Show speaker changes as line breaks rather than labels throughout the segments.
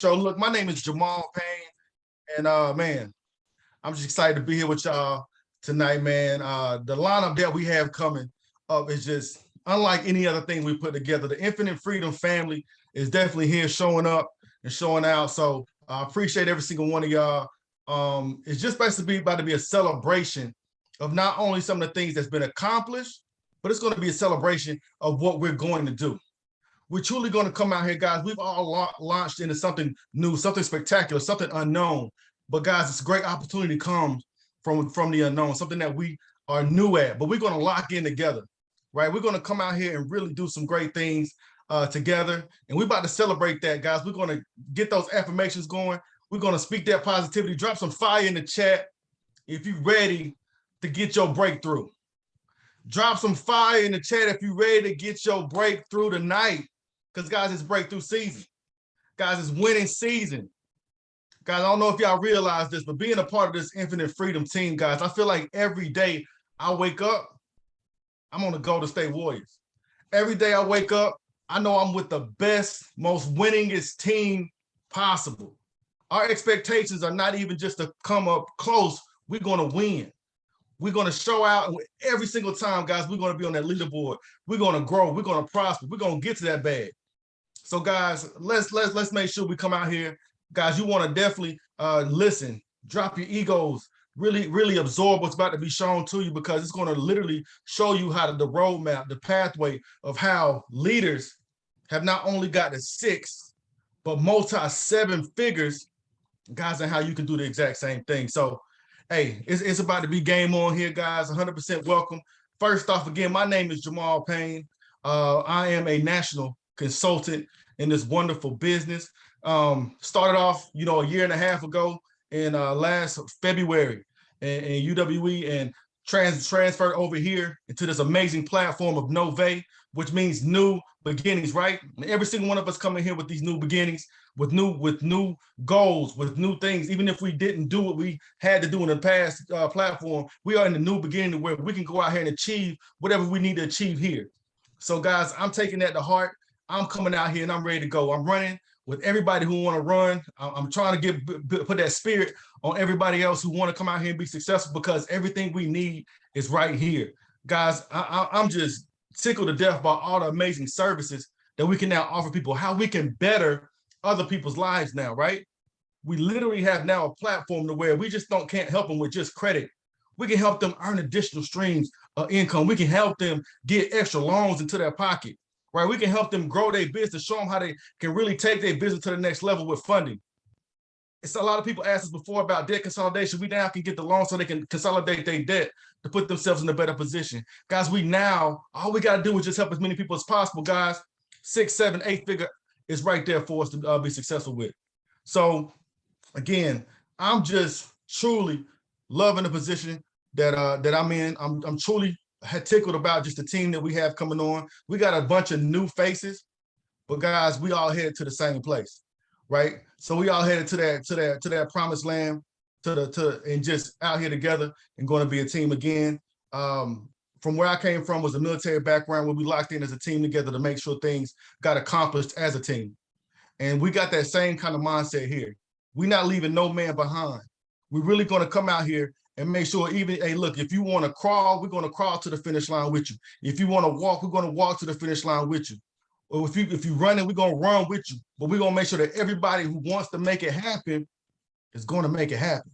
show. Look, my name is Jamal Payne, and man, I'm just excited to be here with y'all tonight, man. The lineup that we have coming up is just unlike any other thing we put together. The Infinite Freedom family is definitely here, showing up and showing out. So I appreciate every single one of y'all. It's just basically about to be a celebration of not only some of the things that's been accomplished, but it's going to be a celebration of what we're going to do. We're truly going to come out here, guys. We've all launched into something new, something spectacular, something unknown. But guys, it's a great opportunity comes from the unknown, something that we are new at. But we're going to lock in together, right? We're going to come out here and really do some great things together, and we're about to celebrate that, guys. We're going to get those affirmations going. We're going to speak that positivity. Drop some fire in the chat if you're ready to get your breakthrough. Drop some fire in the chat if you're ready to get your breakthrough tonight. Because, guys, it's breakthrough season. Guys, it's winning season. Guys, I don't know if y'all realize this, but being a part of this Infinite Freedom team, guys, I feel like every day I wake up, I'm on the Golden State Warriors. Every day I wake up, I know I'm with the best, most winningest team possible. Our expectations are not even just to come up close. We're going to win. We're going to show out every single time, guys. We're going to be on that leaderboard. We're going to grow. We're going to prosper. We're going to get to that bag. So, guys, let's make sure we come out here. Guys, you want to definitely listen, drop your egos, really absorb what's about to be shown to you, because it's going to literally show you how the roadmap, the pathway of how leaders have not only got the 6, but multi-7 figures, guys, and how you can do the exact same thing. So, hey, it's about to be game on here, guys. 100% welcome. First off, again, my name is Jamal Payne. I am a national consultant in this wonderful business. Started off, a year and a half ago in last February in UWE, and transferred over here into this amazing platform of Nove, which means new beginnings, right? And every single one of us come in here with these new beginnings, with new goals, with new things. Even if we didn't do what we had to do in the past platform, we are in the new beginning where we can go out here and achieve whatever we need to achieve here. So, guys, I'm taking that to heart. I'm coming out here and I'm ready to go. I'm running with everybody who want to run. I'm trying to put that spirit on everybody else who want to come out here and be successful, because everything we need is right here. Guys, I'm just tickled to death by all the amazing services that we can now offer people, how we can better other people's lives now, right? We literally have now a platform to where we just can't help them with just credit. We can help them earn additional streams of income. We can help them get extra loans into their pocket, right? We can help them grow their business, show them how they can really take their business to the next level with funding. It's a lot of people asked us before about debt consolidation. We now can get the loan so they can consolidate their debt to put themselves in a better position. Guys, all we got to do is just help as many people as possible, guys. 6, 7, 8 figure is right there for us to be successful with. So, again, I'm just truly loving the position that I'm in. I'm truly tickled about just the team that we have coming on. We got a bunch of new faces, but guys, we all headed to the same place, right? So we all headed to that promised land, and just out here together and going to be a team again. From where I came from was a military background where we locked in as a team together to make sure things got accomplished as a team. And we got that same kind of mindset here. We're not leaving no man behind. We're really going to come out here and make sure, even, hey, look, if you want to crawl, we're going to crawl to the finish line with you. If you want to walk, we're going to walk to the finish line with you. Or if you're running, we're going to run with you. But we're going to make sure that everybody who wants to make it happen is going to make it happen.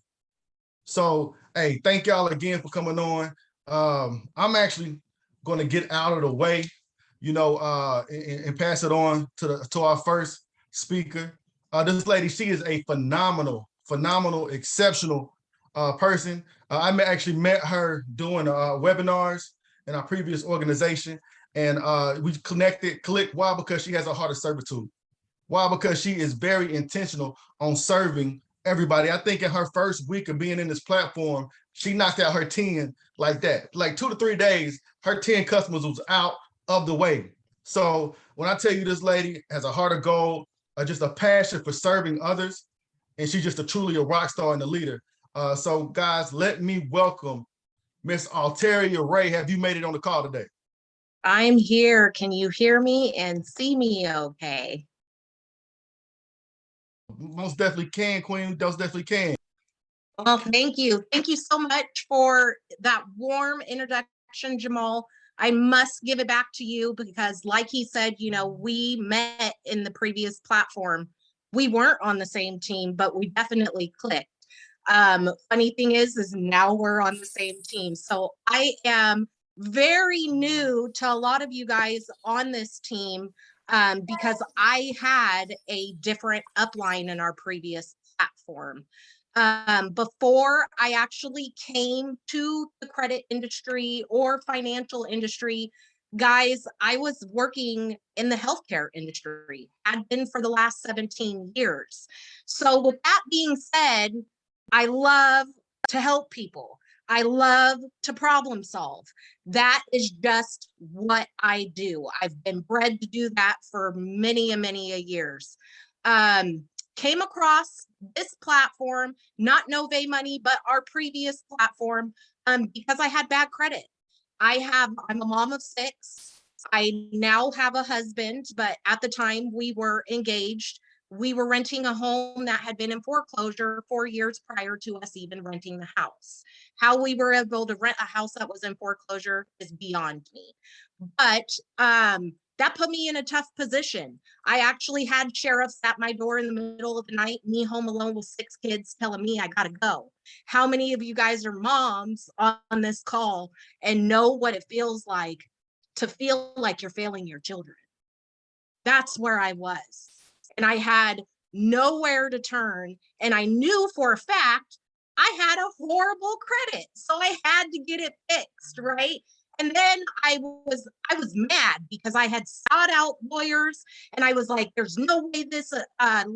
So, hey, thank y'all again for coming on. I'm actually going to get out of the way, and pass it on to our first speaker. This lady, she is a phenomenal, exceptional person. I actually met her doing webinars in our previous organization, and we clicked. Why? Because she has a heart of servitude. Why? Because she is very intentional on serving everybody. I think in her first week of being in this platform, she knocked out her 10 like that. Like 2 to 3 days, her 10 customers was out of the way. So when I tell you this lady has a heart of gold, just a passion for serving others, and she's just truly a rock star and a leader. So guys, let me welcome Miss Alteria Ray. Have you made it on the call today?
I'm here. Can you hear me and see me okay?
most definitely can, Queen. Most definitely can.
Well, thank you. Thank you so much for that warm introduction, Jamal. I must give it back to you because, like he said, you know, we met in the previous platform. We weren't on the same team, but we definitely clicked. Funny thing is now we're on the same team. So I am very new to a lot of you guys on this team because I had a different upline in our previous platform. Before I actually came to the credit industry or financial industry, guys, I was working in the healthcare industry, had been for the last 17 years. So with that being said, I love to help people. I love to problem solve. That is just what I do. I've been bred to do that for many a years. Came across this platform, not Nove Money, but our previous platform, because I had bad credit. I'm a mom of 6. I now have a husband, but at the time we were engaged. We were renting a home that had been in foreclosure 4 years prior to us even renting the house. How we were able to rent a house that was in foreclosure is beyond me. But that put me in a tough position. I actually had sheriffs at my door in the middle of the night, me home alone with 6 kids, telling me I gotta go. How many of you guys are moms on this call and know what it feels like to feel like you're failing your children? That's where I was. And I had nowhere to turn. And I knew for a fact I had a horrible credit. So I had to get it fixed, right? And then I was mad because I had sought out lawyers and I was like, there's no way this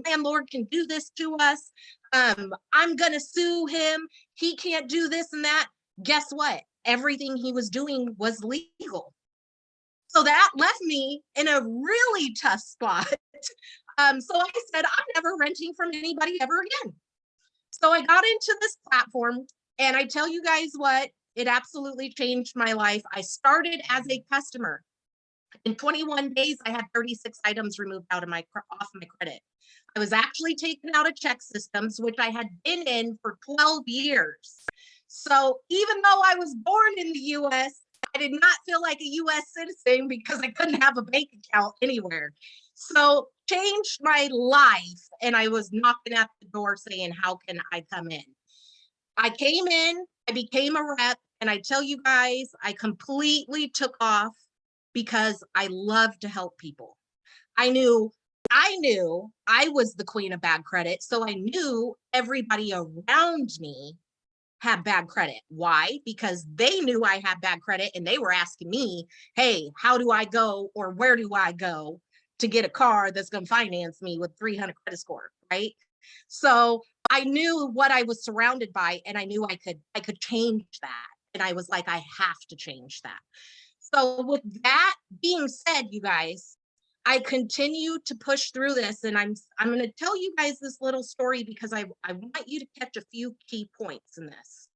landlord can do this to us. I'm gonna sue him. He can't do this and that. Guess what? Everything he was doing was legal. So that left me in a really tough spot. So I said, I'm never renting from anybody ever again. So I got into this platform, and I tell you guys what, it absolutely changed my life. I started as a customer. In 21 days, I had 36 items removed off my credit. I was actually taken out of ChexSystems, which I had been in for 12 years. So even though I was born in the US, I did not feel like a US citizen because I couldn't have a bank account anywhere. So changed my life, and I was knocking at the door saying, how can I come in? I came in, I became a rep, and I tell you guys, I completely took off because I love to help people. I knew I was the queen of bad credit, so I knew everybody around me had bad credit. Why? Because they knew I had bad credit and they were asking me, hey, how do I go or where do I go to get a car that's going to finance me with 300 credit score, right? So I knew what I was surrounded by, and I knew I could change that. And I was like, I have to change that. So with that being said, you guys, I continue to push through this, and I'm going to tell you guys this little story because I want you to catch a few key points in this.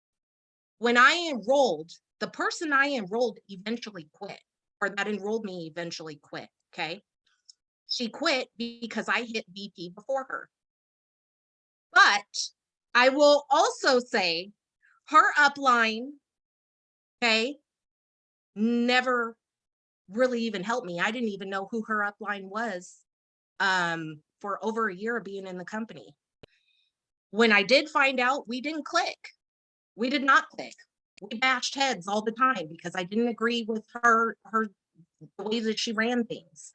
When I enrolled, the person I enrolled eventually quit, or that enrolled me eventually quit. Okay. She quit because I hit VP before her. But I will also say her upline, okay, never really even helped me. I didn't even know who her upline was for over a year of being in the company. When I did find out, we didn't click. We did not click. We bashed heads all the time because I didn't agree with her the way that she ran things.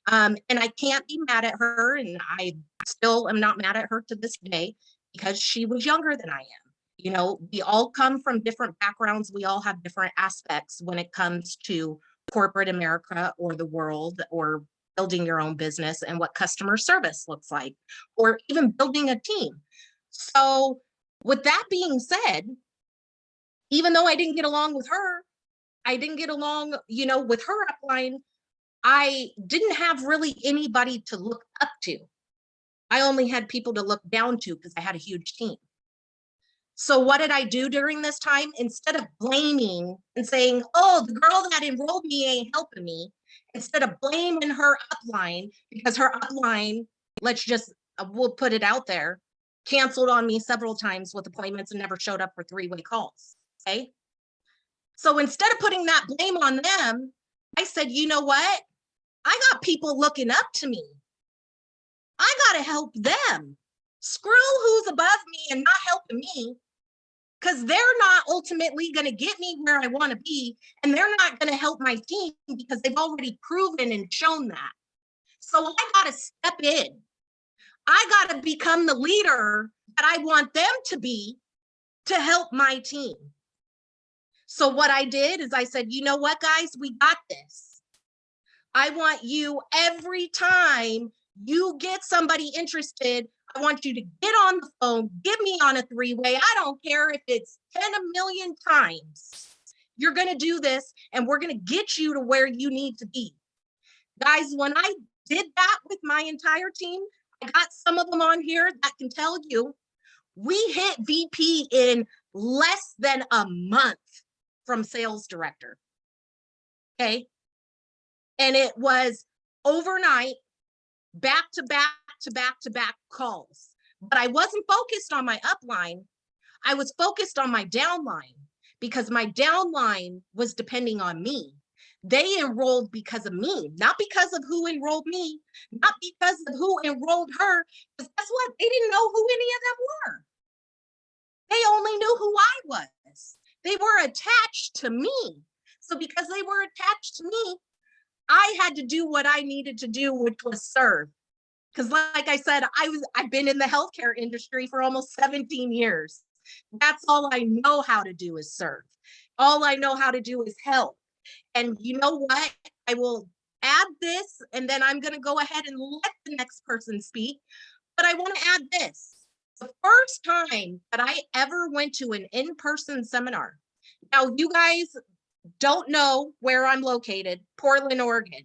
And I can't be mad at her, and I still am not mad at her to this day because she was younger than I am. You know, we all come from different backgrounds. We all have different aspects when it comes to corporate America or the world or building your own business and what customer service looks like, or even building a team. So with that being said, even though I didn't get along with her, I didn't get along, you know, with her upline. I didn't have really anybody to look up to. I only had people to look down to because I had a huge team. So what did I do during this time? Instead of blaming and saying, oh, the girl that enrolled me ain't helping me, instead of blaming her upline because her upline, let's just we'll put it out there, canceled on me several times with appointments and never showed up for three-way calls. Okay. So instead of putting that blame on them, I said, you know what? I got people looking up to me. I got to help them. Screw who's above me and not helping me, because they're not ultimately going to get me where I want to be. And they're not going to help my team because they've already proven and shown that. So I got to step in. I got to become the leader that I want them to be to help my team. So what I did is I said, you know what, guys, we got this. I want you, every time you get somebody interested, I want you to get on the phone, get me on a three-way. I don't care if it's 10 a million times. You're going to do this and we're going to get you to where you need to be. Guys, when I did that with my entire team, I got some of them on here that can tell you, we hit VP in less than a month from sales director. Okay. And it was overnight, back to back to back to back calls. But I wasn't focused on my upline. I was focused on my downline because my downline was depending on me. They enrolled because of me, not because of who enrolled me, not because of who enrolled her. Because guess what? They didn't know who any of them were. They only knew who I was. They were attached to me. So because they were attached to me, I had to do what I needed to do, which was serve. Because like I said, I've been in the healthcare industry for almost 17 years. That's all I know how to do is serve. All I know how to do is help. And you know what? I will add this, and then I'm going to go ahead and let the next person speak. But I want to add this. The first time that I ever went to an in-person seminar. Now, you guys don't know where I'm located, Portland, Oregon.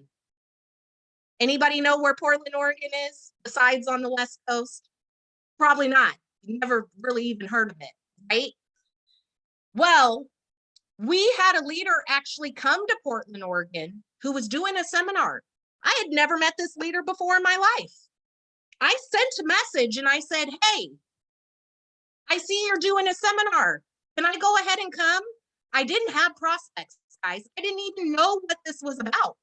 Anybody know where Portland, Oregon is besides on the West Coast? Probably not. You never really even heard of it, right? Well, we had a leader actually come to Portland, Oregon, who was doing a seminar. I had never met this leader before in my life. I sent a message and I said, hey, I see you're doing a seminar. Can I go ahead and come? I didn't have prospects, guys. I didn't even know what this was about.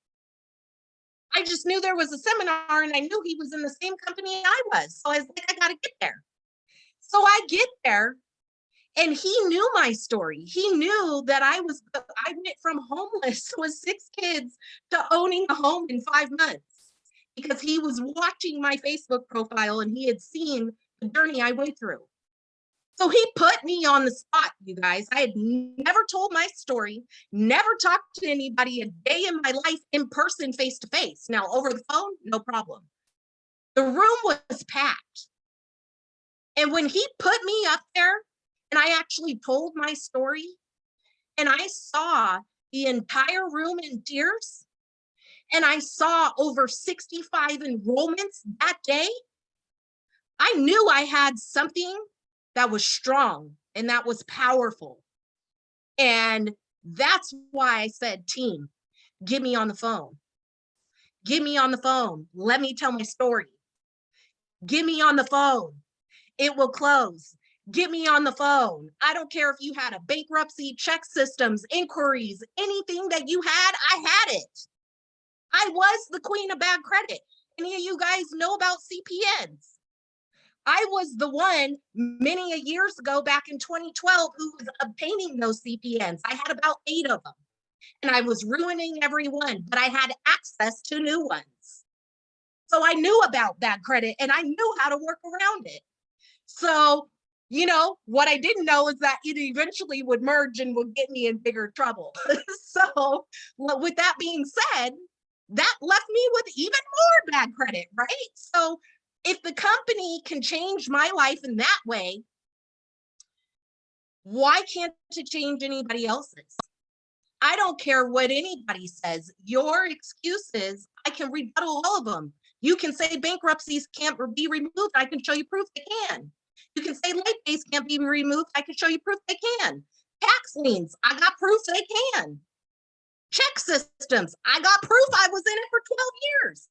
I just knew there was a seminar and I knew he was in the same company I was. So I was like, I got to get there. So I get there and he knew my story. He knew that I went from homeless with 6 kids to owning a home in 5 months because he was watching my Facebook profile and he had seen the journey I went through. So he put me on the spot, you guys. I had never told my story, never talked to anybody a day in my life in person, face to face. Now, over the phone, no problem. The room was packed. And when he put me up there and I actually told my story and I saw the entire room in tears and I saw over 65 enrollments that day, I knew I had something that was strong and that was powerful. And that's why I said, team, get me on the phone. Get me on the phone. Let me tell my story. Get me on the phone. It will close. Get me on the phone. I don't care if you had a bankruptcy, check systems, inquiries, anything that you had, I had it. I was the queen of bad credit. Any of you guys know about CPNs? I was the one many years ago, back in 2012, who was obtaining those CPNs. I had about 8 of them and I was ruining every one, but I had access to new ones. So I knew about bad credit and I knew how to work around it. So, you know, what I didn't know is that it eventually would merge and would get me in bigger trouble. So with that being said, that left me with even more bad credit, right? So if the company can change my life in that way, why can't it change anybody else's? I don't care what anybody says. Your excuses, I can rebuttal all of them. You can say bankruptcies can't be removed. I can show you proof they can. You can say late fees can't be removed. I can show you proof they can. Tax liens, I got proof they can. Check systems, I got proof I was in it for 12 years.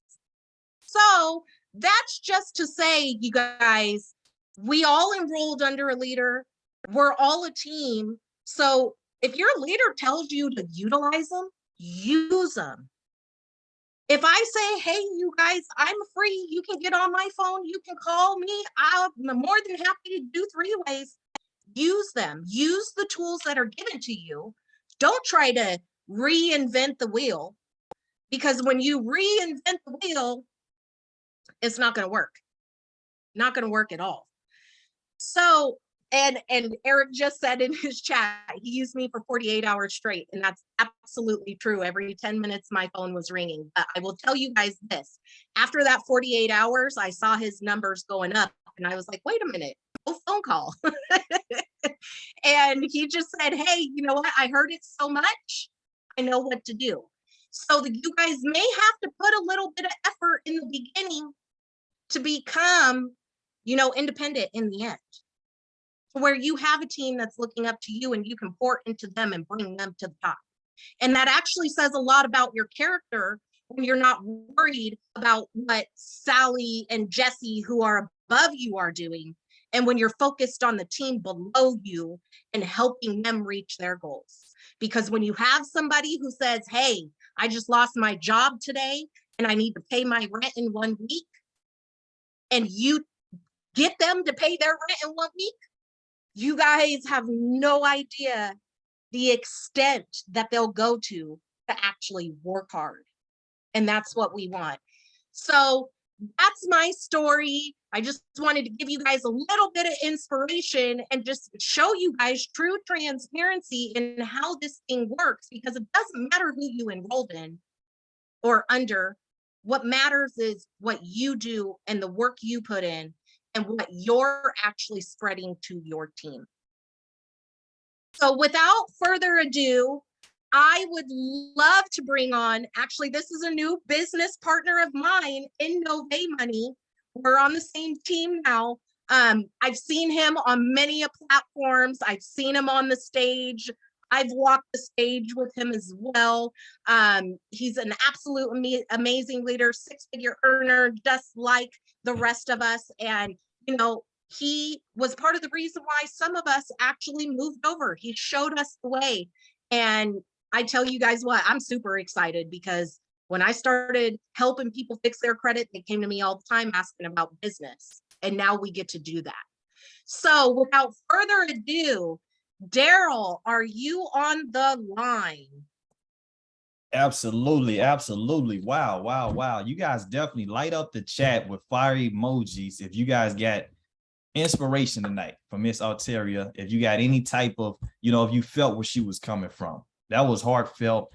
So That's just to say, you guys, we all enrolled under a leader. We're all a team. So if your leader tells you to utilize them, use them. If I say, hey, you guys, I'm free, you can get on my phone, you can call me, I'm more than happy to do 3-ways. Use them. Use the tools that are given to you. Don't try to reinvent the wheel, because when you reinvent the wheel, it's not going to work. Not going to work at all. So, and Eric just said in his chat, he used me for 48 hours straight. And that's absolutely true. Every 10 minutes, my phone was ringing. But I will tell you guys this, after that 48 hours, I saw his numbers going up and I was like, wait a minute, no phone call. And he just said, hey, you know what? I heard it so much. I know what to do. So you guys may have to put a little bit of effort in the beginning to become, independent in the end, where you have a team that's looking up to you and you can pour into them and bring them to the top. And that actually says a lot about your character when you're not worried about what Sally and Jesse, who are above you, are doing. And when you're focused on the team below you and helping them reach their goals. Because when you have somebody who says, hey, I just lost my job today and I need to pay my rent in 1 week, and you get them to pay their rent in 1 week, you guys have no idea the extent that they'll go to actually work hard. And that's what we want. So that's my story. I just wanted to give you guys a little bit of inspiration and just show you guys true transparency in how this thing works, because it doesn't matter who you enrolled in or under. What matters is what you do and the work you put in and what you're actually spreading to your team. So without further ado, I would love to bring on, actually, this is a new business partner of mine in Nove Money. We're on the same team now. I've seen him on many platforms. I've seen him on the stage. I've walked the stage with him as well. He's an absolute amazing leader, 6-figure earner, just like the rest of us. And, he was part of the reason why some of us actually moved over. He showed us the way. And I tell you guys what, I'm super excited, because when I started helping people fix their credit, they came to me all the time asking about business. And now we get to do that. So without further ado, Daryl, are you on the line?
Absolutely, absolutely. Wow, wow, wow. You guys definitely light up the chat with fire emojis if you guys got inspiration tonight from Miss Alteria. If you got any type of, if you felt where she was coming from, that was heartfelt.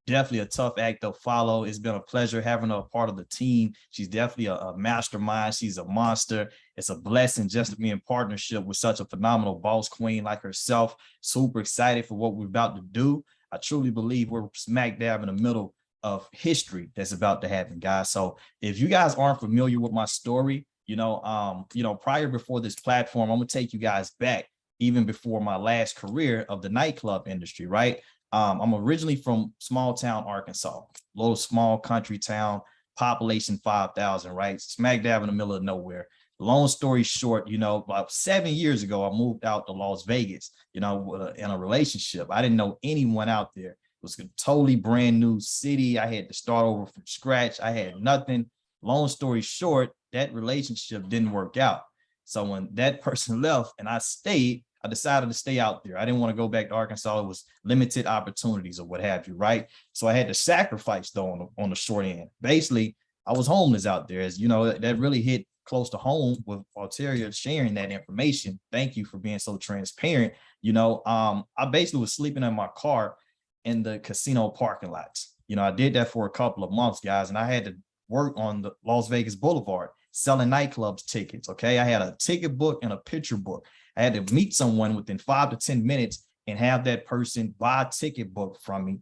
Definitely a tough act to follow. It's been a pleasure having her a part of the team. She's definitely a mastermind. She's a monster. It's a blessing just to be in partnership with such a phenomenal boss queen like herself. Super excited for what we're about to do. I truly believe we're smack dab in the middle of history that's about to happen, guys. So if you guys aren't familiar with my story, prior before this platform, I'm gonna take you guys back even before my last career of the nightclub industry, right? I'm originally from small town Arkansas, little small country town, population 5,000, right? Smack dab in the middle of nowhere. Long story short, about 7 years ago, I moved out to Las Vegas, in a relationship. I didn't know anyone out there. It was a totally brand new city. I had to start over from scratch. I had nothing. Long story short, that relationship didn't work out. So when that person left and I stayed, I decided to stay out there. I didn't want to go back to Arkansas. It was limited opportunities or what have you, right? So I had to sacrifice though on the short end. Basically, I was homeless out there. As that really hit close to home with Alteria sharing that information. Thank you for being so transparent. I basically was sleeping in my car in the casino parking lots. I did that for a couple of months, guys, and I had to work on the Las Vegas Boulevard selling nightclubs tickets. Okay, I had a ticket book and a picture book. I had to meet someone within 5 to 10 minutes and have that person buy a ticket book from me,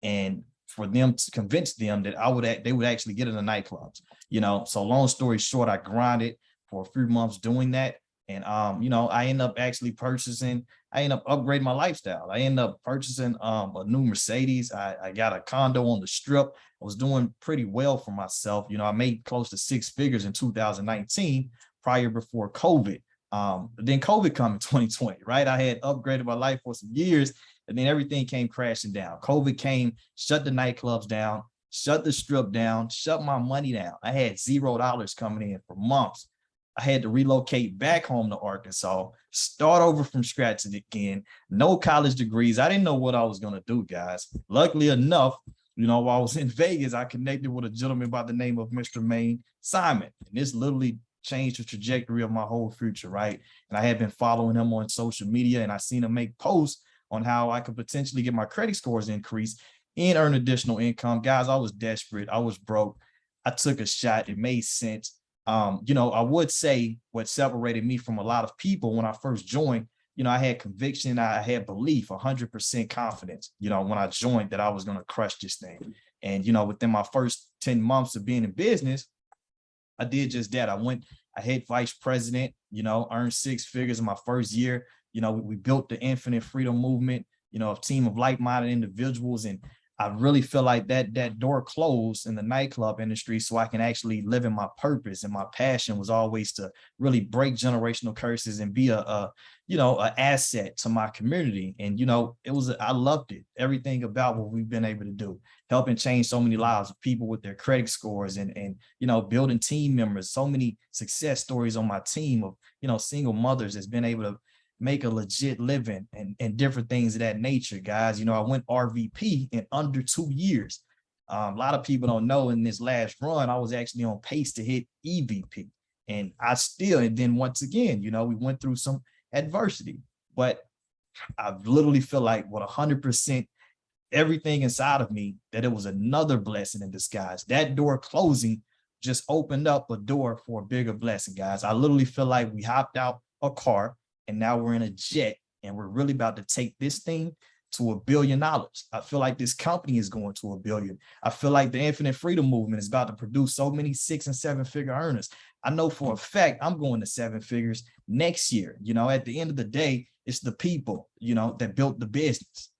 and for them to convince them that they would actually get in the nightclubs. So long story short, I grinded for a few months doing that. And you know, I end up actually I end up upgrading my lifestyle. I end up purchasing a new Mercedes. I got a condo on the strip. I was doing pretty well for myself. You know, I made close to 6 figures in 2019 prior before COVID. Then COVID come in 2020, right? I had upgraded my life for some years, and then everything came crashing down. COVID came, shut the nightclubs down, shut the strip down, shut my money down. I had $0 coming in for months. I had to relocate back home to Arkansas, start over from scratch again, no college degrees. I didn't know what I was going to do, guys. Luckily enough, you know, while I was in Vegas, I connected with a gentleman by the name of Mr. Maine Simon. And this literally changed the trajectory of my whole future, right? And I had been following him on social media, and I seen him make posts on how I could potentially get my credit scores increased and earn additional income. Guys, I was desperate. I was broke. I took a shot. It made sense. You know, I would say what separated me from a lot of people when I first joined, you know, I had conviction, I had belief, 100% confidence, you know, when I joined that I was going to crush this thing. And, you know, within my first 10 months of being in business, I did just that. I hit vice president, you know, earned 6 figures in my first year. You know, we built the Infinite Freedom Movement, you know, a team of like-minded individuals. And I really feel like that door closed in the nightclub industry so I can actually live in my purpose. And my passion was always to really break generational curses and be an asset to my community. And, you know, I loved it. Everything about what we've been able to do, helping change so many lives of people with their credit scores and, you know, building team members, so many success stories on my team of, you know, single mothers that's been able to make a legit living and different things of that nature, guys. You know, I went RVP in under 2 years. A lot of people don't know in this last run, I was actually on pace to hit EVP. And then once again, you know, we went through some adversity, but I literally feel like with 100% everything inside of me, that it was another blessing in disguise. That door closing just opened up a door for a bigger blessing, guys. I literally feel like we hopped out a car, and now we're in a jet, and we're really about to take this thing to $1 billion. I feel like this company is going to $1 billion. I feel like the Infinite Freedom Movement is about to produce so many 6 and 7 figure earners. I know for a fact I'm going to 7 figures next year. You know, at the end of the day, it's the people, you know, that built the business.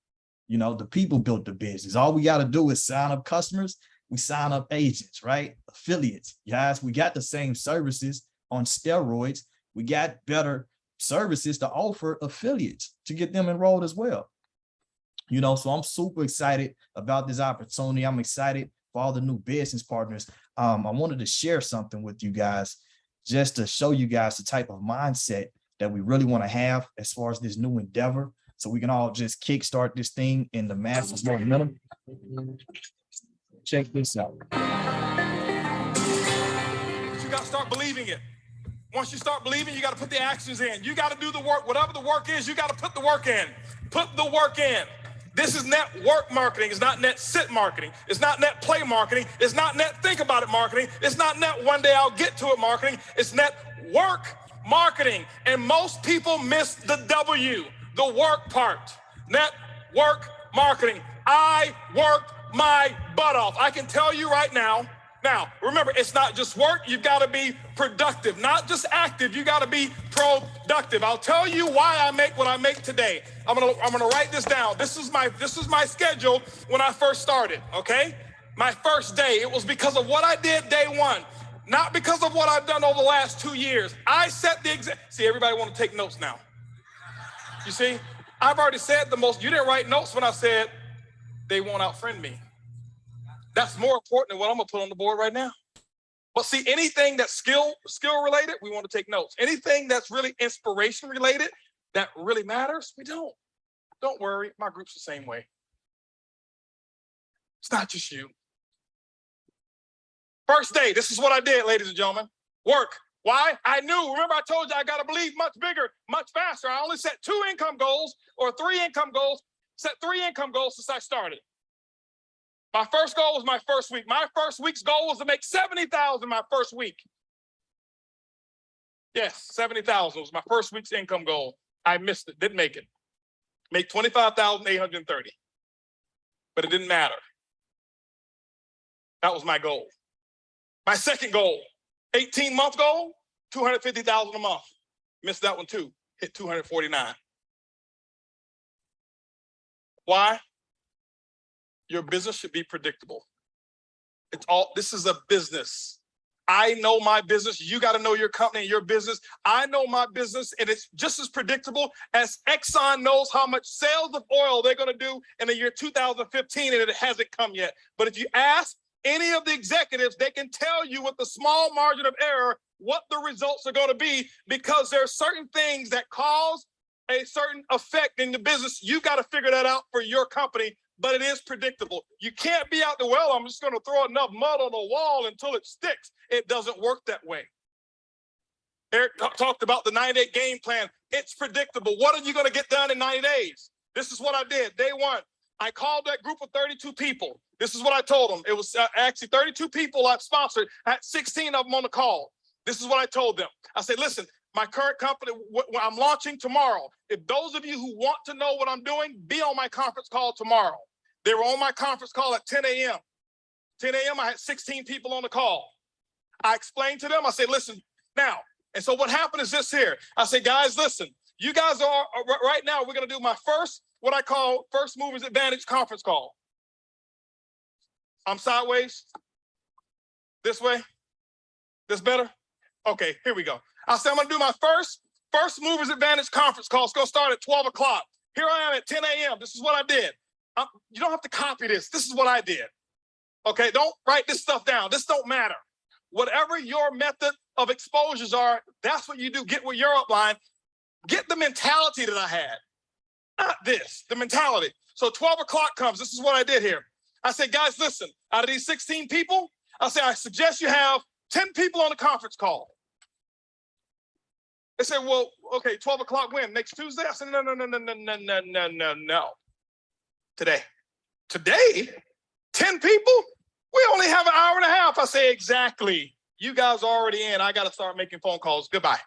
You know, the people built the business. All we got to do is sign up customers. We sign up agents, right? Affiliates. Guys, we got the same services on steroids. We got better services to offer affiliates to get them enrolled as well. You know, so I'm super excited about this opportunity. I'm excited for all the new business partners. I wanted to share something with you guys just to show you guys the type of mindset that we really want to have as far as this new endeavor, so we can all just kickstart this thing in the massive momentum. Check this out.
You got to start believing it. Once you start believing, you got to put the actions in. You got to do the work. Whatever the work is, you got to put the work in. Put the work in. This is network marketing. It's not net sit marketing. It's not net play marketing. It's not net think about it marketing. It's not net one day I'll get to it marketing. It's net work marketing. And most people miss the W, the work part. Network marketing. I worked my butt off. I can tell you right now. Now, remember, it's not just work. You've got to be productive, not just active. You got to be productive. I'll tell you why I make what I make today. I'm gonna write this down. This is my schedule when I first started. Okay, my first day. It was because of what I did day one, not because of what I've done over the last 2 years. I set the example. See, everybody want to take notes now. You see, I've already said the most. You didn't write notes when I said they won't outfriend me. That's more important than what I'm gonna put on the board right now. But see, anything that's skill related, we want to take notes. Anything that's really inspiration related, that really matters, we don't. Don't worry, my group's the same way. It's not just you. First day, this is what I did, ladies and gentlemen. Work. Why? I knew, remember I told you I gotta believe much bigger, much faster. I only set 2 income goals or 3 income goals, set 3 income goals since I started. My first goal was my first week. My first week's goal was to make $70,000 my first week. Yes, $70,000 was my first week's income goal. I missed it, didn't make it. Make $25,830. But it didn't matter. That was my goal. My second goal, 18-month goal, $250,000 a month. Missed that one too. Hit 249. Why? Your business should be predictable. This is a business. I know my business. You got to know your company and your business. I know my business, and it's just as predictable as Exxon knows how much sales of oil they're going to do in the year 2015, and it hasn't come yet. But if you ask any of the executives, they can tell you with a small margin of error what the results are going to be, because there are certain things that cause a certain effect in the business. You got to figure that out for your company, but it is predictable. You can't be out there, well, I'm just going to throw enough mud on the wall until it sticks. It doesn't work that way. Eric talked about the 90-day game plan. It's predictable. What are you going to get done in 90 days? This is what I did. Day one, I called that group of 32 people. This is what I told them. It was actually 32 people I sponsored. I had 16 of them on the call. This is what I told them. I said, listen, my current company, I'm launching tomorrow. If those of you who want to know what I'm doing, be on my conference call tomorrow. They were on my conference call at 10 a.m. 10 a.m., I had 16 people on the call. I explained to them, I said, listen, now, and so what happened is this here. I said, guys, listen, you guys are right now, we're going to do my first, what I call First Movers Advantage conference call. I'm sideways. This way. This better? Okay, here we go. I said, I'm going to do my First Movers Advantage conference call. It's going to start at 12 o'clock. Here I am at 10 a.m. This is what I did. You don't have to copy this. This is what I did. Okay, don't write this stuff down. This don't matter. Whatever your method of exposures are, that's what you do. Get with your upline. Get the mentality that I had. Not this, the mentality. So 12 o'clock comes. This is what I did here. I said, guys, listen, out of these 16 people, I said, I suggest you have 10 people on the conference call. They said, well, okay, 12 o'clock when? Next Tuesday? I said, no. Today? 10 people? We only have an hour and a half. I say, exactly. You guys are already in. I got to start making phone calls. Goodbye.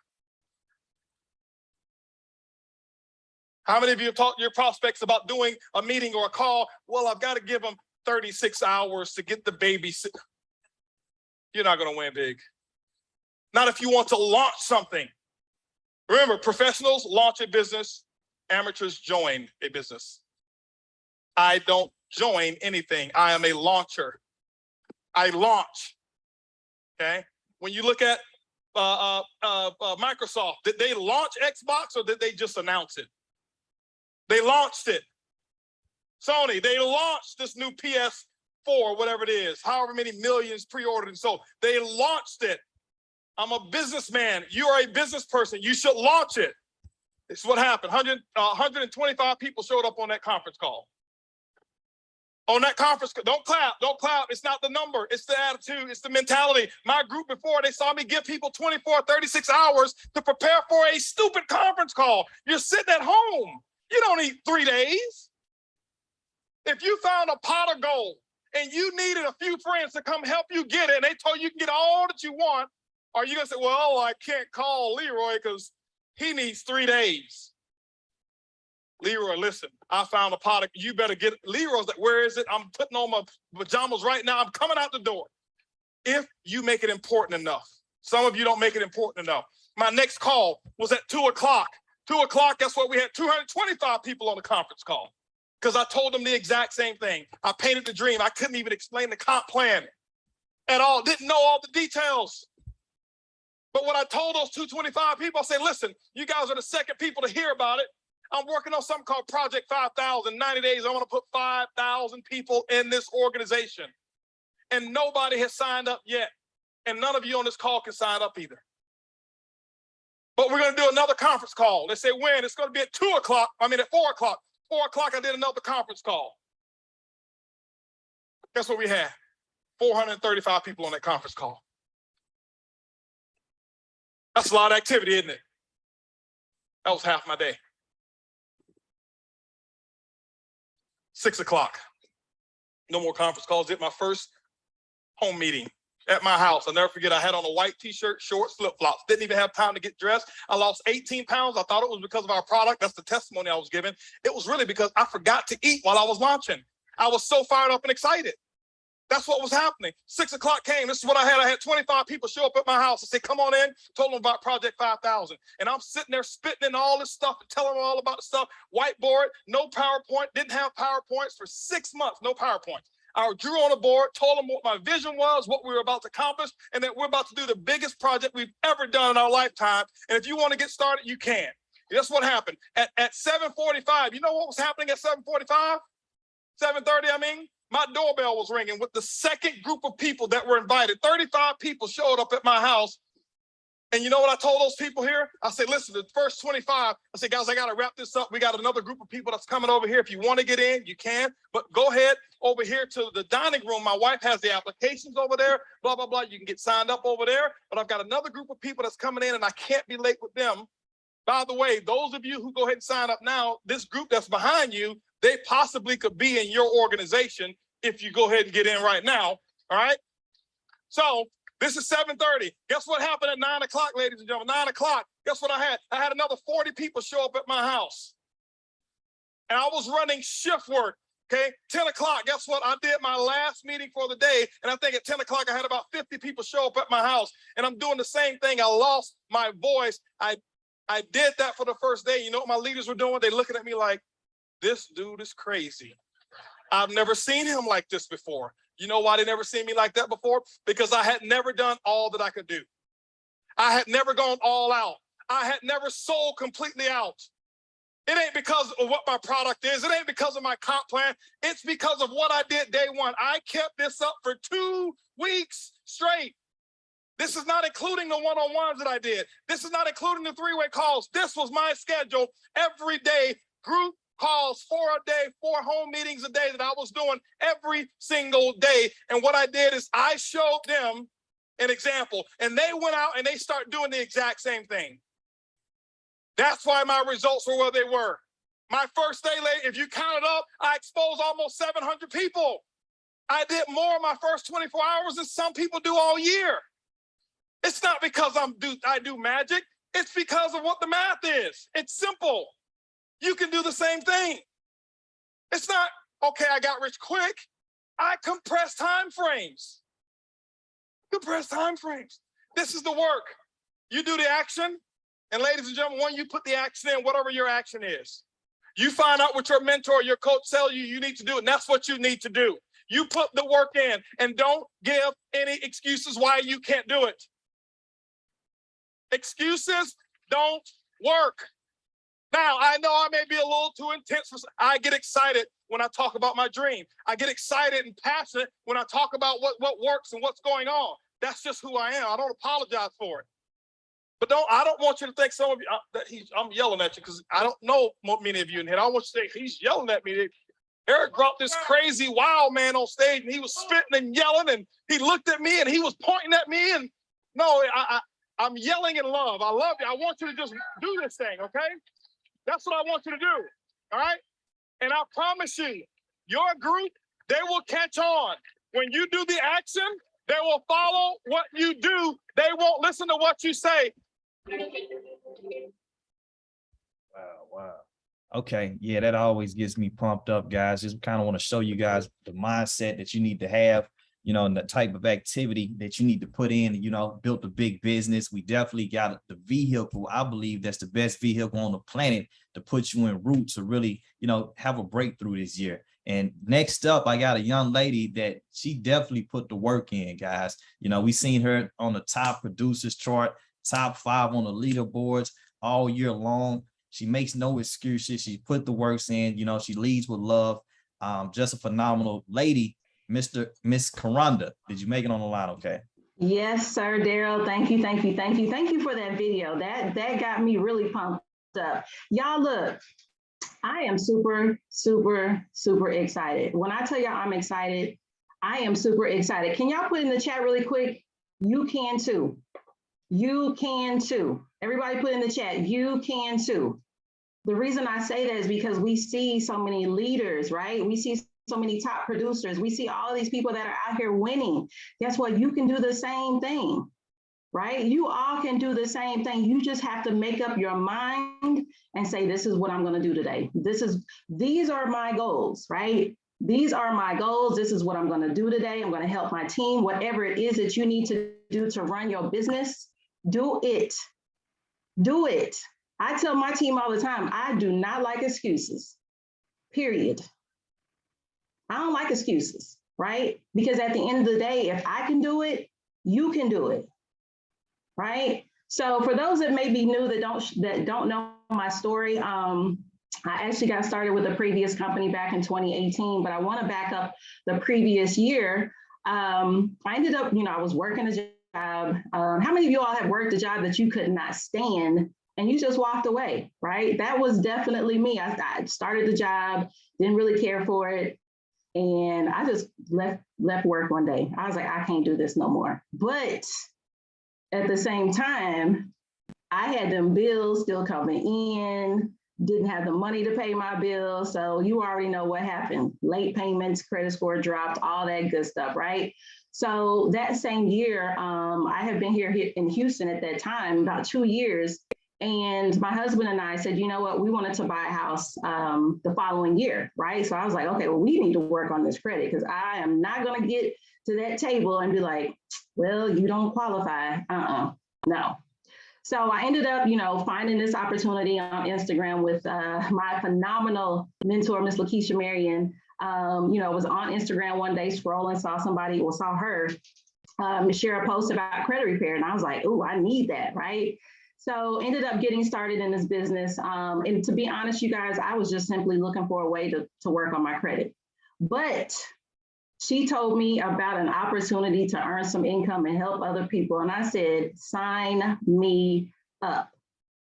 How many of you have talked to your prospects about doing a meeting or a call? Well, I've got to give them 36 hours to get the baby. You're not going to win big. Not if you want to launch something. Remember, professionals launch a business. Amateurs join a business. I don't join anything. I am a launcher. I launch. Okay. When you look at Microsoft, did they launch Xbox or did they just announce it? They launched it. Sony, they launched this new PS4, whatever it is, however many millions pre-ordered and sold. They launched it. I'm a businessman. You are a business person. You should launch it. This is what happened. 125 people showed up on that conference call. On that conference, don't clap. It's not the number. It's the attitude. It's the mentality. My group before, they saw me give people 24, 36 hours to prepare for a stupid conference call. You're sitting at home. You don't need 3 days. If you found a pot of gold and you needed a few friends to come help you get it, and they told you can get all that you want, are you going to say, well, I can't call Leroy because he needs 3 days? Leroy, listen, I found a pot of, you better get it. Leroy's like, where is it? I'm putting on my pajamas right now. I'm coming out the door. If you make it important enough. Some of you don't make it important enough. My next call was at 2 o'clock. 2 o'clock, guess what? We had 225 people on the conference call because I told them the exact same thing. I painted the dream. I couldn't even explain the comp plan at all. Didn't know all the details. But when I told those 225 people, I said, listen, you guys are the second people to hear about it. I'm working on something called Project 5,000. 90 days, I want to put 5,000 people in this organization. And nobody has signed up yet. And none of you on this call can sign up either. But we're going to do another conference call. They say when? It's going to be at 2 o'clock. I mean, at 4 o'clock. 4 o'clock, I did another conference call. Guess what we had? 435 people on that conference call. That's a lot of activity, isn't it? That was half my day. 6 o'clock. No more conference calls. Did my first home meeting at my house. I'll never forget, I had on a white t-shirt, shorts, flip-flops. Didn't even have time to get dressed. I lost 18 pounds. I thought it was because of our product. That's the testimony I was given. It was really because I forgot to eat while I was launching. I was so fired up and excited. That's what was happening. 6 o'clock came. This is what I had. I had 25 people show up at my house. I said, come on in. Told them about Project 5000. And I'm sitting there spitting in all this stuff and telling them all about the stuff. Whiteboard, no PowerPoint. Didn't have PowerPoints for 6 months. No PowerPoint. I drew on a board, told them what my vision was, what we were about to accomplish, and that we're about to do the biggest project we've ever done in our lifetime. And if you want to get started, you can. Guess what happened? At 7:45, you know what was happening at 7:45? 7:30, I mean? My doorbell was ringing with the second group of people that were invited. 35 people showed up at my house. And you know what I told those people here? I said, listen, the first 25, I said, guys, I got to wrap this up. We got another group of people that's coming over here. If you want to get in, you can. But go ahead over here to the dining room. My wife has the applications over there, blah, blah, blah. You can get signed up over there. But I've got another group of people that's coming in, and I can't be late with them. By the way, those of you who go ahead and sign up now, this group that's behind you, they possibly could be in your organization if you go ahead and get in right now, all right? So this is 7:30. Guess what happened at 9 o'clock, ladies and gentlemen? 9 o'clock, guess what I had? I had another 40 people show up at my house. And I was running shift work, okay? 10 o'clock, guess what? I did my last meeting for the day, and I think at 10 o'clock I had about 50 people show up at my house, and I'm doing the same thing. I lost my voice. I did that for the first day. You know what my leaders were doing? They looking at me like, this dude is crazy. I've never seen him like this before. You know why they never seen me like that before? Because I had never done all that I could do. I had never gone all out. I had never sold completely out. It ain't because of what my product is. It ain't because of my comp plan. It's because of what I did day one. I kept this up for 2 weeks straight. This is not including the one-on-ones that I did. This is not including the three-way calls. This was my schedule every day, group calls 4 a day, 4 home meetings a day that I was doing every single day. And what I did is I showed them an example, and they went out and they start doing the exact same thing. That's why my results were where they were. My first day, if you count it up, I exposed almost 700 people. I did more in my first 24 hours than some people do all year. It's not because I do magic. It's because of what the math is. It's simple. You can do the same thing. It's not, okay, I got rich quick. I compress time frames. Compress time frames. This is the work. You do the action, and ladies and gentlemen, when you put the action in, whatever your action is, you find out what your mentor, your coach tell you need to do, and that's what you need to do. You put the work in, and don't give any excuses why you can't do it. Excuses don't work. Now, I know I may be a little too intense. I get excited when I talk about my dream. I get excited and passionate when I talk about what works and what's going on. That's just who I am. I don't apologize for it. But I don't want you to think some of you, that I'm yelling at you because I don't know many of you in here. I want you to think he's yelling at me. Eric brought this crazy wild man on stage, and he was spitting and yelling, and he looked at me and he was pointing at me. And no, I'm yelling in love. I love you. I want you to just do this thing, okay? That's what I want you to do, all right? And I promise you, your group, they will catch on. When you do the action, they will follow what you do. They won't listen to what you say.
Wow. Okay, yeah, that always gets me pumped up, guys. Just kind of want to show you guys the mindset that you need to have, you know, and the type of activity that you need to put in, you know, built a big business. We definitely got the vehicle. I believe that's the best vehicle on the planet to put you in route to really, you know, have a breakthrough this year. And next up, I got a young lady that she definitely put the work in, guys. You know, we seen her on the top producers chart, top 5 on the leaderboards all year long. She makes no excuses. She put the works in, you know, she leads with love. Just a phenomenal lady. Miss Karanda, did you make it on the line? Okay.
Yes, sir, Daryl. Thank you for that video. That got me really pumped up. Y'all, look, I am super excited. When I tell y'all I'm excited, I am super excited. Can y'all put in the chat really quick? You can too. You can too. Everybody put in the chat, you can too. The reason I say that is because we see so many leaders, right? We see so many top producers. We see all these people that are out here winning. Guess what? You can do the same thing, right? You all can do the same thing. You just have to make up your mind and say, this is what I'm going to do today. These are my goals, right? these are my goals. This is what I'm going to do today. I'm going to help my team. Whatever it is that you need to do to run your business, do it. Do it. I tell my team all the time, I do not like excuses, period. I don't like excuses, right? Because at the end of the day, if I can do it, you can do it, right? So for those that may be new that don't know my story, I actually got started with a previous company back in 2018, but I want to back up the previous year. I ended up, I was working a job. How many of you all have worked a job that you could not stand and you just walked away, right? That was definitely me. I started the job, didn't really care for it. And I just left work one day. I was like, I can't do this no more. But at the same time, I had them bills still coming in, didn't have the money to pay my bills. So you already know what happened. Late payments, credit score dropped, all that good stuff, right? So that same year, I have been here in Houston at that time, about 2 years. And my husband and I said, you know what, we wanted to buy a house the following year, right? So I was like, okay, well, we need to work on this credit because I am not going to get to that table and be like, well, you don't qualify. No. So I ended up, finding this opportunity on Instagram with my phenomenal mentor, Miss Lakeisha Marion. Was on Instagram one day scrolling, saw her share a post about credit repair. And I was like, oh, I need that, right? So ended up getting started in this business. And to be honest, you guys, I was just simply looking for a way to work on my credit. But she told me about an opportunity to earn some income and help other people. And I said, sign me up,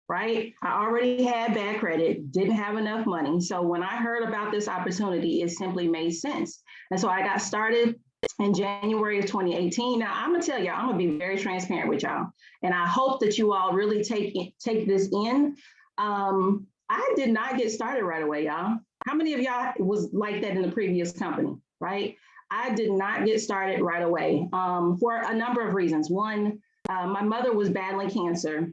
right? I already had bad credit, didn't have enough money. So when I heard about this opportunity, it simply made sense. And so I got started in January of 2018. Now I'm gonna tell y'all, I'm gonna be very transparent with y'all. And I hope that you all really take this in. I did not get started right away, y'all. How many of y'all was like that in the previous company, right? I did not get started right away for a number of reasons. One, my mother was battling cancer.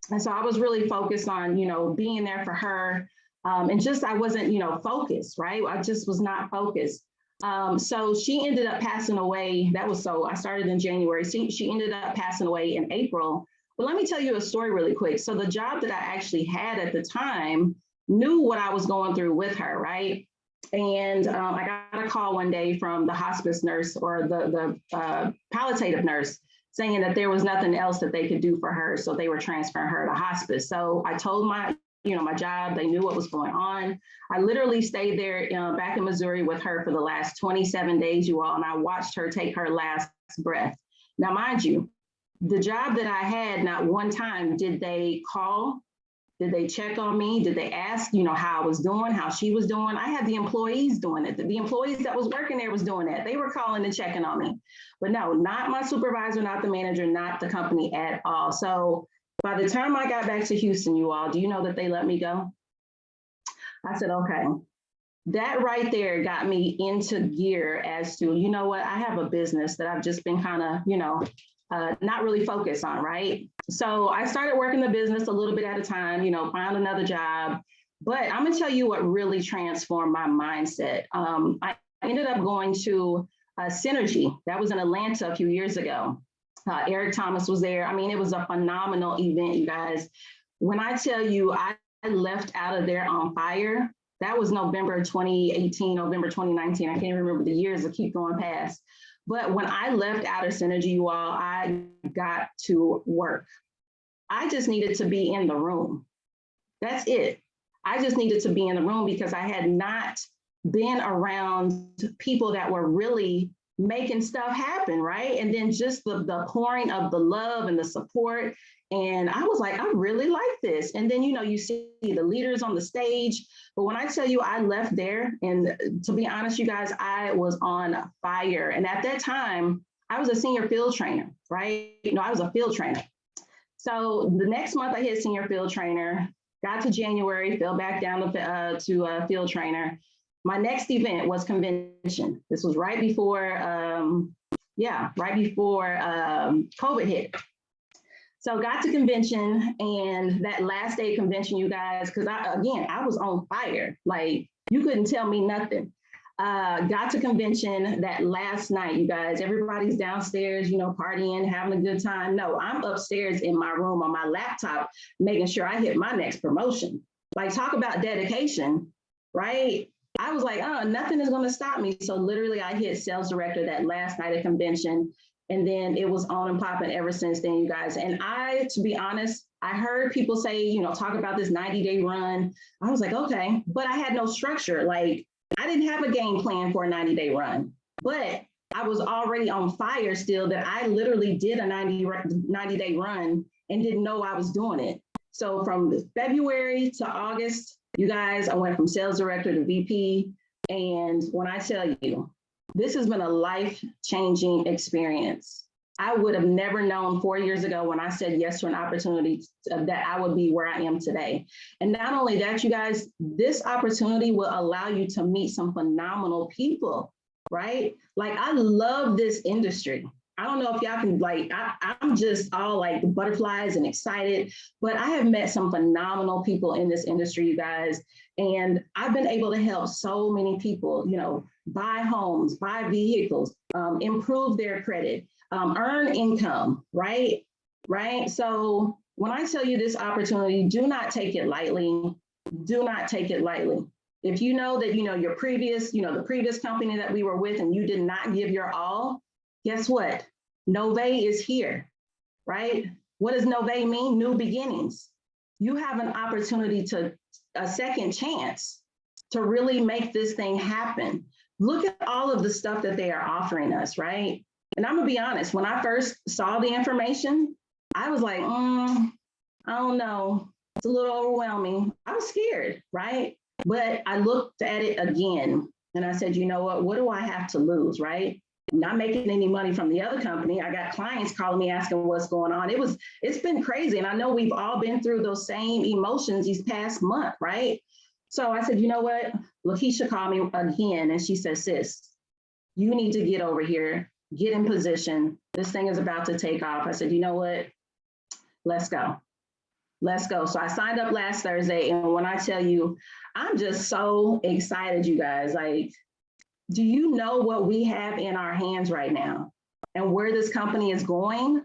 And so I was really focused on, being there for her. And just, I wasn't, focused, right? I just was not focused. So she ended up passing away. I started in January. She ended up passing away in April. But let me tell you a story really quick. So the job that I actually had at the time knew what I was going through with her, right? And I got a call one day from the hospice nurse or the palliative nurse saying that there was nothing else that they could do for her. So they were transferring her to hospice. So I told my job, they knew what was going on. I literally stayed there back in Missouri with her for the last 27 days, you all, and I watched her take her last breath. Now, mind you, the job that I had, not one time did they call, did they check on me? Did they ask, how I was doing, how she was doing? I had the employees doing it. The employees that was working there was doing that. They were calling and checking on me. But no, not my supervisor, not the manager, not the company at all. So by the time I got back to Houston, you all, do you know that they let me go? I said, okay. That right there got me into gear as to, you know what, I have a business that I've just been kind of, not really focused on, right? So I started working the business a little bit at a time, found another job. But I'm gonna tell you what really transformed my mindset. I ended up going to Synergy. That was in Atlanta a few years ago. Eric Thomas was there. I mean, it was a phenomenal event, you guys. When I tell you I left out of there on fire, that was November 2018, November 2019. I can't remember the years that keep going past. But when I left out of Synergy, you all, I got to work. I just needed to be in the room. That's it. I just needed to be in the room because I had not been around people that were really making stuff happen, right? And then just the pouring of the love and the support. And I was like, I really like this. And then, you see the leaders on the stage. But when I tell you I left there, and to be honest, you guys, I was on fire. And at that time, I was a senior field trainer, right? I was a field trainer. So the next month I hit senior field trainer, got to January, fell back down to field trainer. My next event was convention. This was right before COVID hit. So got to convention, and that last day of convention, you guys, because I was on fire. Like, you couldn't tell me nothing. got to convention that last night, you guys. Everybody's downstairs, you know, partying, having a good time. No, I'm upstairs in my room on my laptop, making sure I hit my next promotion. Like, talk about dedication, right? I was like, nothing is going to stop me. So literally I hit sales director that last night at convention. And then it was on and popping ever since then, you guys. And to be honest, I heard people say, you know, talk about this 90-day run. I was like, okay, but I had no structure. Like, I didn't have a game plan for a 90-day run, but I was already on fire still that I literally did a 90-day run and didn't know I was doing it. So from February to August, you guys, I went from sales director to VP. And when I tell you, this has been a life-changing experience. I would have never known 4 years ago when I said yes to an opportunity that I would be where I am today. And not only that, you guys, this opportunity will allow you to meet some phenomenal people, right? Like, I love this industry. I don't know if y'all can, like, I'm just all like butterflies and excited, but I have met some phenomenal people in this industry, you guys. And I've been able to help so many people, you know, buy homes, buy vehicles, improve their credit, earn income, right? Right. So when I tell you this opportunity, do not take it lightly. Do not take it lightly. If you know that, you know, your previous, you know, the previous company that we were with and you did not give your all, guess what? Nové is here, right? What does Nové mean? New beginnings. You have an opportunity to a second chance to really make this thing happen. Look at all of the stuff that they are offering us, right? And I'm gonna be honest, when I first saw the information, I was like, I don't know, it's a little overwhelming. I was scared, right? But I looked at it again and I said, you know what do I have to lose, right? I'm not making any money from the other company. I got clients calling me asking what's going on. It's been crazy. And I know we've all been through those same emotions these past month, right? So I said, you know what? Lakeisha called me again and she said, sis, you need to get over here, get in position. This thing is about to take off. I said, you know what? Let's go. Let's go. So I signed up last Thursday. And when I tell you, I'm just so excited, you guys. Like, do you know what we have in our hands right now and where this company is going?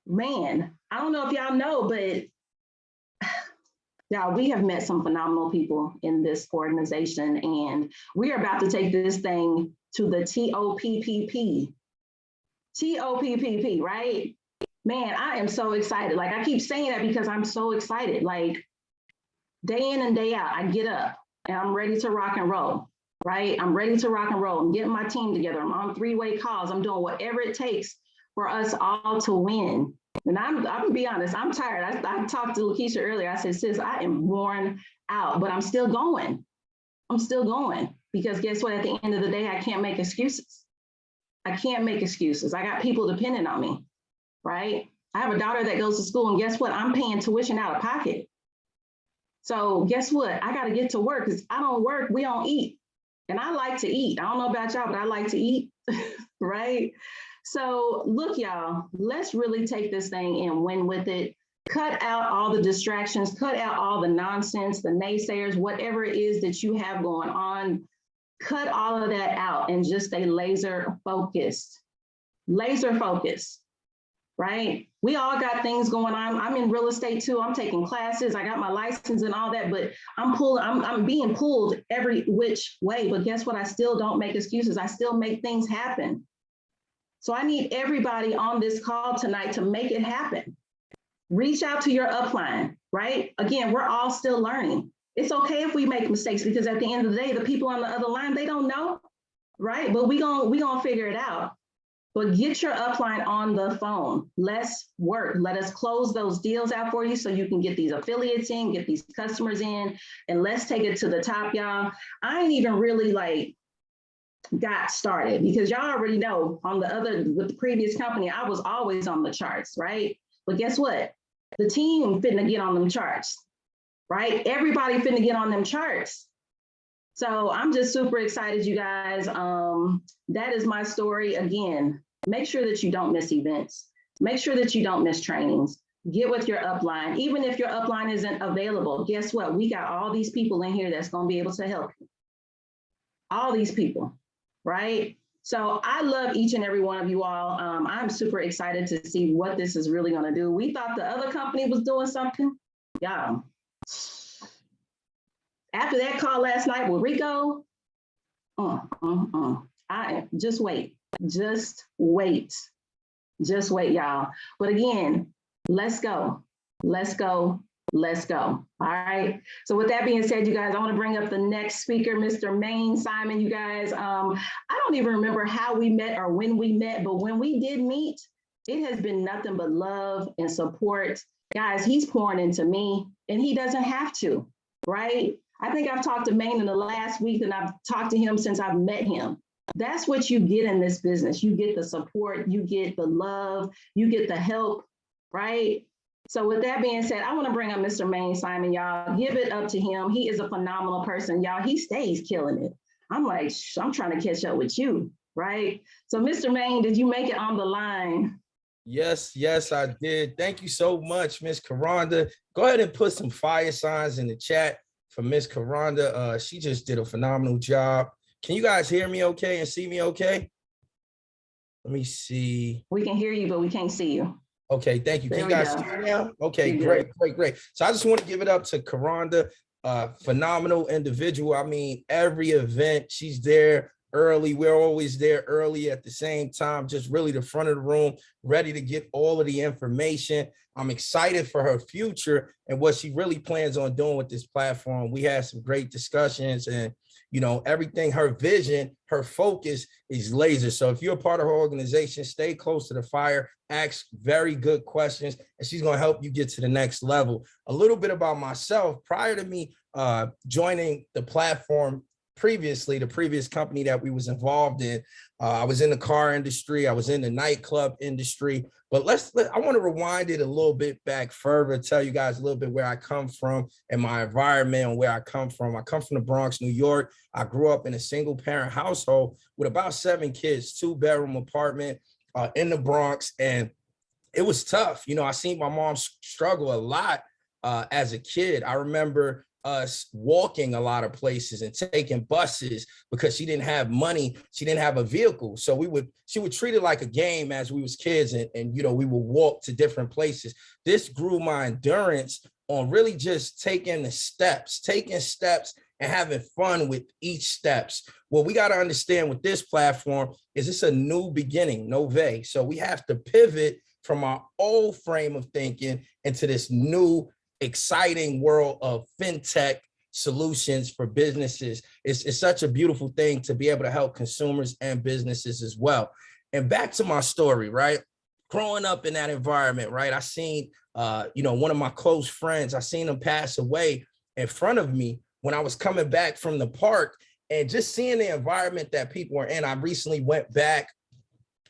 Man, I don't know if y'all know, but y'all, we have met some phenomenal people in this organization, and we are about to take this thing to the TOPPP. TOPPP, right? Man, I am so excited. Like, I keep saying that because I'm so excited. Like, day in and day out, I get up and I'm ready to rock and roll, right? I'm ready to rock and roll. I'm getting my team together. I'm on three-way calls. I'm doing whatever it takes for us all to win. And I'm gonna be honest, I'm tired. I talked to Lakeisha earlier. I said, sis, I am worn out, but I'm still going. I'm still going because guess what? At the end of the day, I can't make excuses. I can't make excuses. I got people depending on me, right? I have a daughter that goes to school and guess what? I'm paying tuition out of pocket. So guess what? I got to get to work because I don't work, we don't eat. And I like to eat. I don't know about y'all, but I like to eat, right? So look, y'all, let's really take this thing and win with it. Cut out all the distractions, cut out all the nonsense, the naysayers, whatever it is that you have going on, cut all of that out and just stay laser focused, right? We all got things going on. I'm in real estate too. I'm taking classes. I got my license and all that, but I'm being pulled every which way. But guess what? I still don't make excuses. I still make things happen. So I need everybody on this call tonight to make it happen. Reach out to your upline, right? Again, we're all still learning. It's okay if we make mistakes because at the end of the day, the people on the other line, they don't know, right? But we gonna figure it out. But get your upline on the phone. Let's work. Let us close those deals out for you so you can get these affiliates in, get these customers in, and let's take it to the top, y'all. I ain't even really got started because y'all already know with the previous company, I was always on the charts, right? But guess what? The team finna get on them charts, right? Everybody finna get on them charts. So I'm just super excited, you guys. That is my story. Again, make sure that you don't miss events. Make sure that you don't miss trainings. Get with your upline. Even if your upline isn't available, guess what? We got all these people in here that's gonna be able to help you. all these people, right? So I love each and every one of you all. I'm super excited to see what this is really going to do. We thought the other company was doing something. Y'all, after that call last night with Rico, just wait, just wait, just wait, y'all. But again, let's go, let's go, let's go. All right. So with that being said, you guys, I want to bring up the next speaker, Mr. Maine Simon. You guys, I don't even remember how we met or when we met, but when we did meet, it has been nothing but love and support. Guys, he's pouring into me and he doesn't have to, right? I think I've talked to Maine in the last week and I've talked to him since I've met him. That's what you get in this business. You get the support, you get the love, you get the help, right? So with that being said, I want to bring up Mr. Maine Simon, y'all. Give it up to him. He is a phenomenal person, y'all. He stays killing it. I'm like, I'm trying to catch up with you, right? So Mr. Maine, did you make it on the line?
Yes, I did. Thank you so much, Miss Karonda. Go ahead and put some fire signs in the chat for Miss Karonda. She just did a phenomenal job. Can you guys hear me okay and see me okay? Let me see.
We can hear you, but we can't see you.
Okay, thank you. Can you guys see me now? Okay,
You're
great. So I just want to give it up to Karonda, phenomenal individual. I mean, every event, she's there early. We're always there early at the same time, just really the front of the room, ready to get all of the information. I'm excited for her future and what she really plans on doing with this platform. We had some great discussions and, you know, everything, her vision, her focus is laser. So if you're a part of her organization, stay close to the fire, ask very good questions, and she's going to help you get to the next level. A little bit about myself. Prior to me joining the platform previously, the previous company that we was involved in, I was in the car industry, I was in the nightclub industry, but I want to rewind it a little bit back further, tell you guys a little bit where I come from and my environment and where I come from. I come from the Bronx, New York. I grew up in a single parent household with about 7 kids, 2-bedroom apartment in the Bronx. And it was tough. You know, I seen my mom struggle a lot as a kid. I remember us walking a lot of places and taking buses because she didn't have money. She didn't have a vehicle. So she would treat it like a game as we was kids and you know, we would walk to different places. This grew my endurance on really just taking steps and having fun with each steps. What we got to understand with this platform is it's a new beginning, Nove. So we have to pivot from our old frame of thinking into this new exciting world of fintech solutions for businesses. It's such a beautiful thing to be able to help consumers and businesses as well. And back to my story, right? Growing up in that environment, right? I seen, you know, one of my close friends, I seen him pass away in front of me when I was coming back from the park, and just seeing the environment that people are in. I recently went back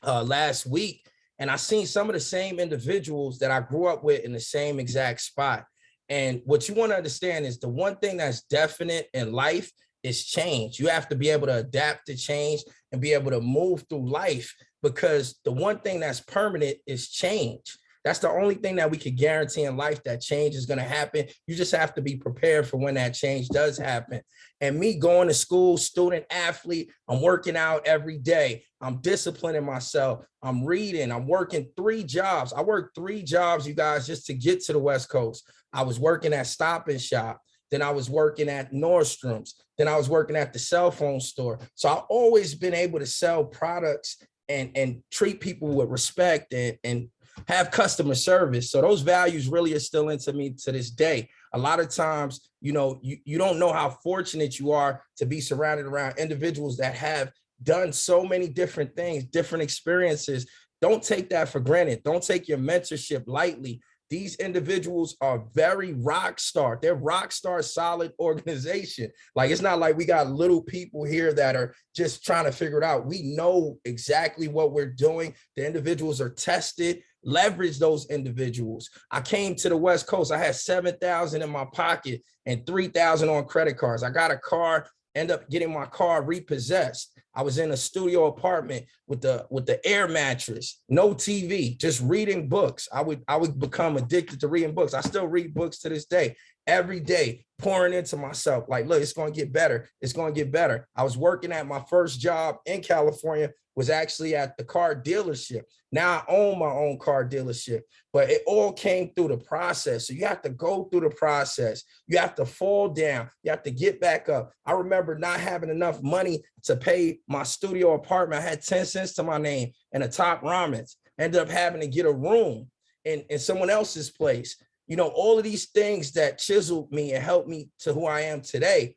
last week and I seen some of the same individuals that I grew up with in the same exact spot. And what you want to understand is the one thing that's definite in life is change. You have to be able to adapt to change and be able to move through life, because the one thing that's permanent is change. That's the only thing that we could guarantee in life, that change is going to happen. You just have to be prepared for when that change does happen. And me going to school, student athlete, I'm working out every day. I'm disciplining myself. I'm reading. I'm working 3 jobs. I worked 3 jobs, you guys, just to get to the West Coast. I was working at Stop and Shop. Then I was working at Nordstrom's. Then I was working at the cell phone store. So I've always been able to sell products and treat people with respect and have customer service. So those values really are still into me to this day. A lot of times, you know, you don't know how fortunate you are to be surrounded around individuals that have done so many different things, different experiences. Don't take that for granted. Don't take your mentorship lightly. These individuals are very rock star. They're rock star solid organization. Like, it's not like we got little people here that are just trying to figure it out. We know exactly what we're doing. The individuals are tested. Leverage those individuals. I came to the West Coast. I had $7,000 in my pocket and $3,000 on credit cards. I got a car, end up getting my car repossessed. I was in a studio apartment with the air mattress, no TV, just reading books. I would become addicted to reading books. I still read books to this day. every day, pouring into myself. Like, look, it's going to get better. It's going to get better. I was working at my first job in California, was actually at the car dealership. Now I own my own car dealership, but it all came through the process. So you have to go through the process. You have to fall down. You have to get back up. I remember not having enough money to pay my studio apartment. I had 10 cents to my name and a top ramens. Ended up having to get a room in someone else's place. You know, all of these things that chiseled me and helped me to who I am today.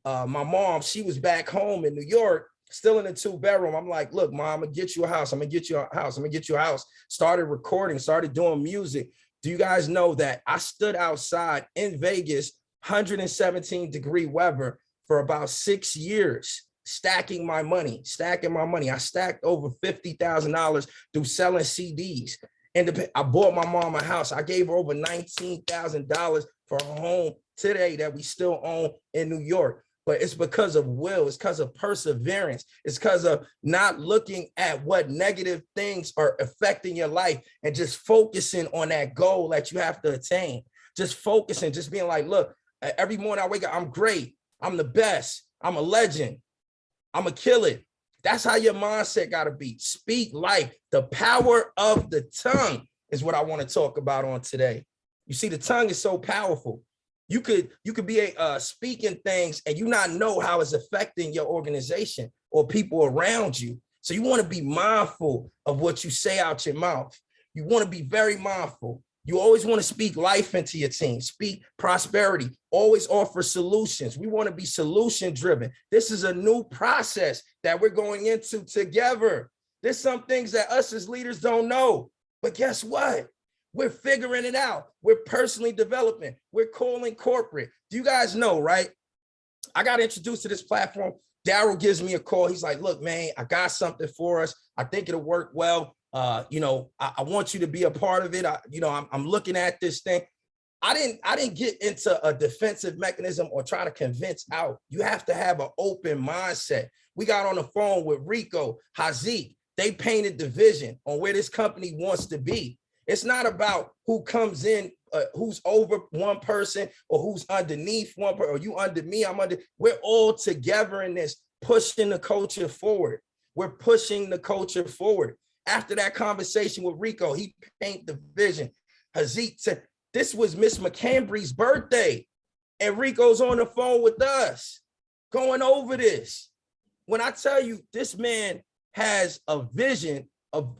My mom, she was back home in New York, still in a 2-bedroom. I'm like, look, Mom, I'm gonna get you a house. I'm gonna get you a house. I'm gonna get you a house. Started recording, started doing music. Do you guys know that I stood outside in Vegas, 117-degree weather for about 6 years, stacking my money. I stacked over $50,000 through selling CDs. And I bought my mom a house. I gave her over $19,000 for a home today that we still own in New York. But it's because of will. It's because of perseverance. It's because of not looking at what negative things are affecting your life and just focusing on that goal that you have to attain. Just focusing, just being like, look, every morning I wake up, I'm great. I'm the best. I'm a legend. I'm going to kill it. That's how your mindset got to be. Speak life. The power of the tongue is what I want to talk about on today. You see, the tongue is so powerful. You could be speaking things and you not know how it's affecting your organization or people around you. So you want to be mindful of what you say out your mouth. You want to be very mindful. You always want to speak life into your team, speak prosperity, always offer solutions. We want to be solution driven. This is a new process that we're going into together. There's some things that us as leaders don't know, but guess what? We're figuring it out. We're personally developing. We're calling corporate. Do you guys know, right? I got introduced to this platform. Daryl gives me a call. He's like, look, man, I got something for us. I think it'll work well. I want you to be a part of it. I'm looking at this thing. I didn't get into a defensive mechanism or try to convince out. You have to have an open mindset. We got on the phone with Rico, Haziq. They painted the vision on where this company wants to be. It's not about who comes in, who's over one person or who's underneath one person, or you under me, I'm under. We're all together in this, pushing the culture forward. We're pushing the culture forward. After that conversation with Rico, he painted the vision. Haziq said, this was Miss McCambry's birthday. And Rico's on the phone with us, going over this. When I tell you, this man has a vision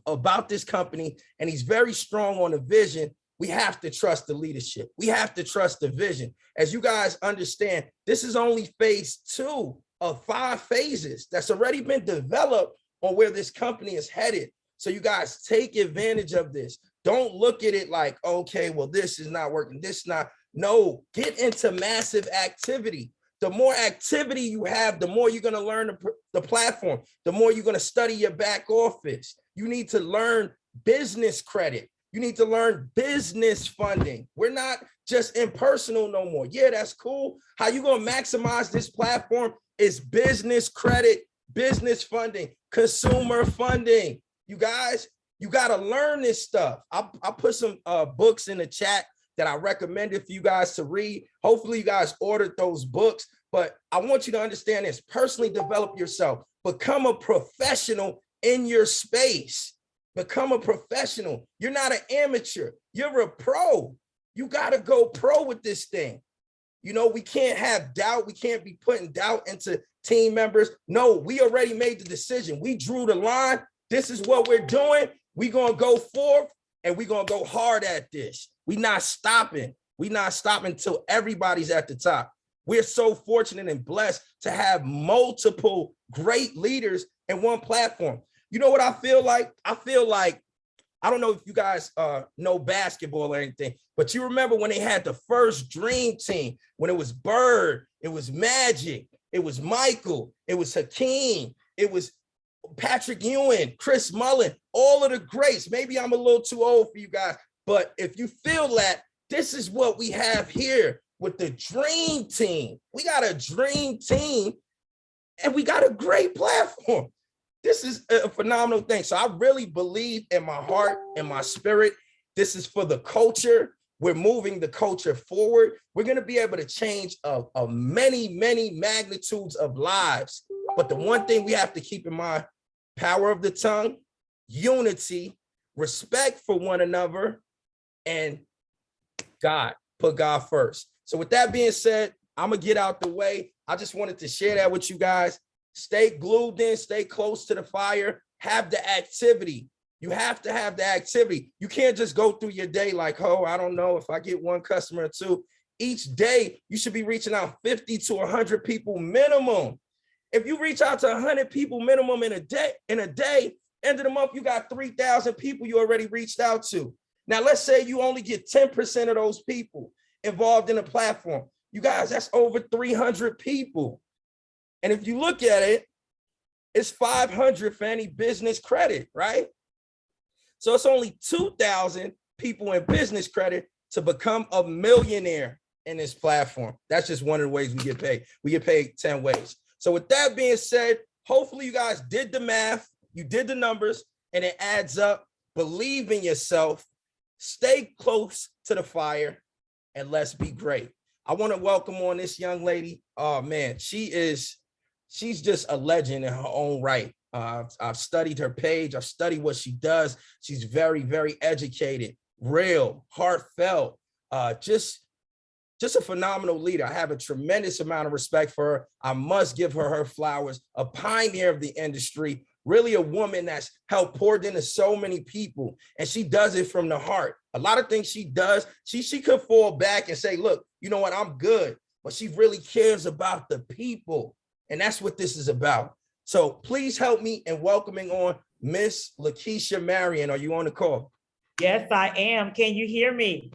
about this company, and he's very strong on the vision, we have to trust the leadership. We have to trust the vision. As you guys understand, this is only phase 2 of 5 phases that's already been developed on where this company is headed. So you guys take advantage of this. Don't look at it like, okay, well, this is not working, this not. No, get into massive activity. The more activity you have, the more you're going to learn the platform, the more you're going to study your back office. You need to learn business credit. You need to learn business funding. We're not just impersonal no more. Yeah, that's cool. How you going to maximize this platform is business credit, business funding, consumer funding. You guys, you got to learn this stuff. I'll put some books in the chat that I recommended for you guys to read. Hopefully you guys ordered those books, but I want you to understand this. Personally develop yourself. Become a professional in your space. Become a professional. You're not an amateur. You're a pro. You got to go pro with this thing. You know, we can't have doubt. We can't be putting doubt into team members. No, we already made the decision. We drew the line. This is what we're doing. We're going to go forth and we're going to go hard at this. We're not stopping. We're not stopping until everybody's at the top. We're so fortunate and blessed to have multiple great leaders in one platform. You know what I feel like? I feel like, I don't know if you guys know basketball or anything, but you remember when they had the first dream team, when it was Bird, it was Magic, it was Michael, it was Hakeem, it was Patrick Ewing, Chris Mullin, all of the greats. Maybe I'm a little too old for you guys, but if you feel that, this is what we have here with the dream team. We got a dream team and we got a great platform. This is a phenomenal thing. So I really believe in my heart and my spirit, this is for the culture. We're moving the culture forward. We're going to be able to change many, many magnitudes of lives. But the one thing we have to keep in mind, power of the tongue, unity, respect for one another, and God, put God first. So with that being said, I'm going to get out the way. I just wanted to share that with you guys. Stay glued in, stay close to the fire, have the activity. You have to have the activity. You can't just go through your day like, oh, I don't know if I get one customer or two. Each day, you should be reaching out 50 to 100 people minimum. If you reach out to 100 people minimum in a day, end of the month, you got 3,000 people you already reached out to. Now, let's say you only get 10% of those people involved in a platform. You guys, that's over 300 people. And if you look at it, it's 500 for any business credit, right? So it's only 2,000 people in business credit to become a millionaire in this platform. That's just one of the ways we get paid. We get paid 10 ways. So with that being said, hopefully you guys did the math, you did the numbers, and it adds up. Believe in yourself, stay close to the fire, and let's be great. I want to welcome on this young lady. Oh man, she's just a legend in her own right. I've studied her page. I've studied what she does. She's very, very educated, real, heartfelt, just a phenomenal leader. I have a tremendous amount of respect for her. I must give her her flowers, a pioneer of the industry, really a woman that's helped poured into so many people. And she does it from the heart. A lot of things she does, she could fall back and say, look, you know what, I'm good. But she really cares about the people. And that's what this is about. So please help me in welcoming on Miss Lakeisha Marion. Are you on the call?
Yes, I am. Can you hear me?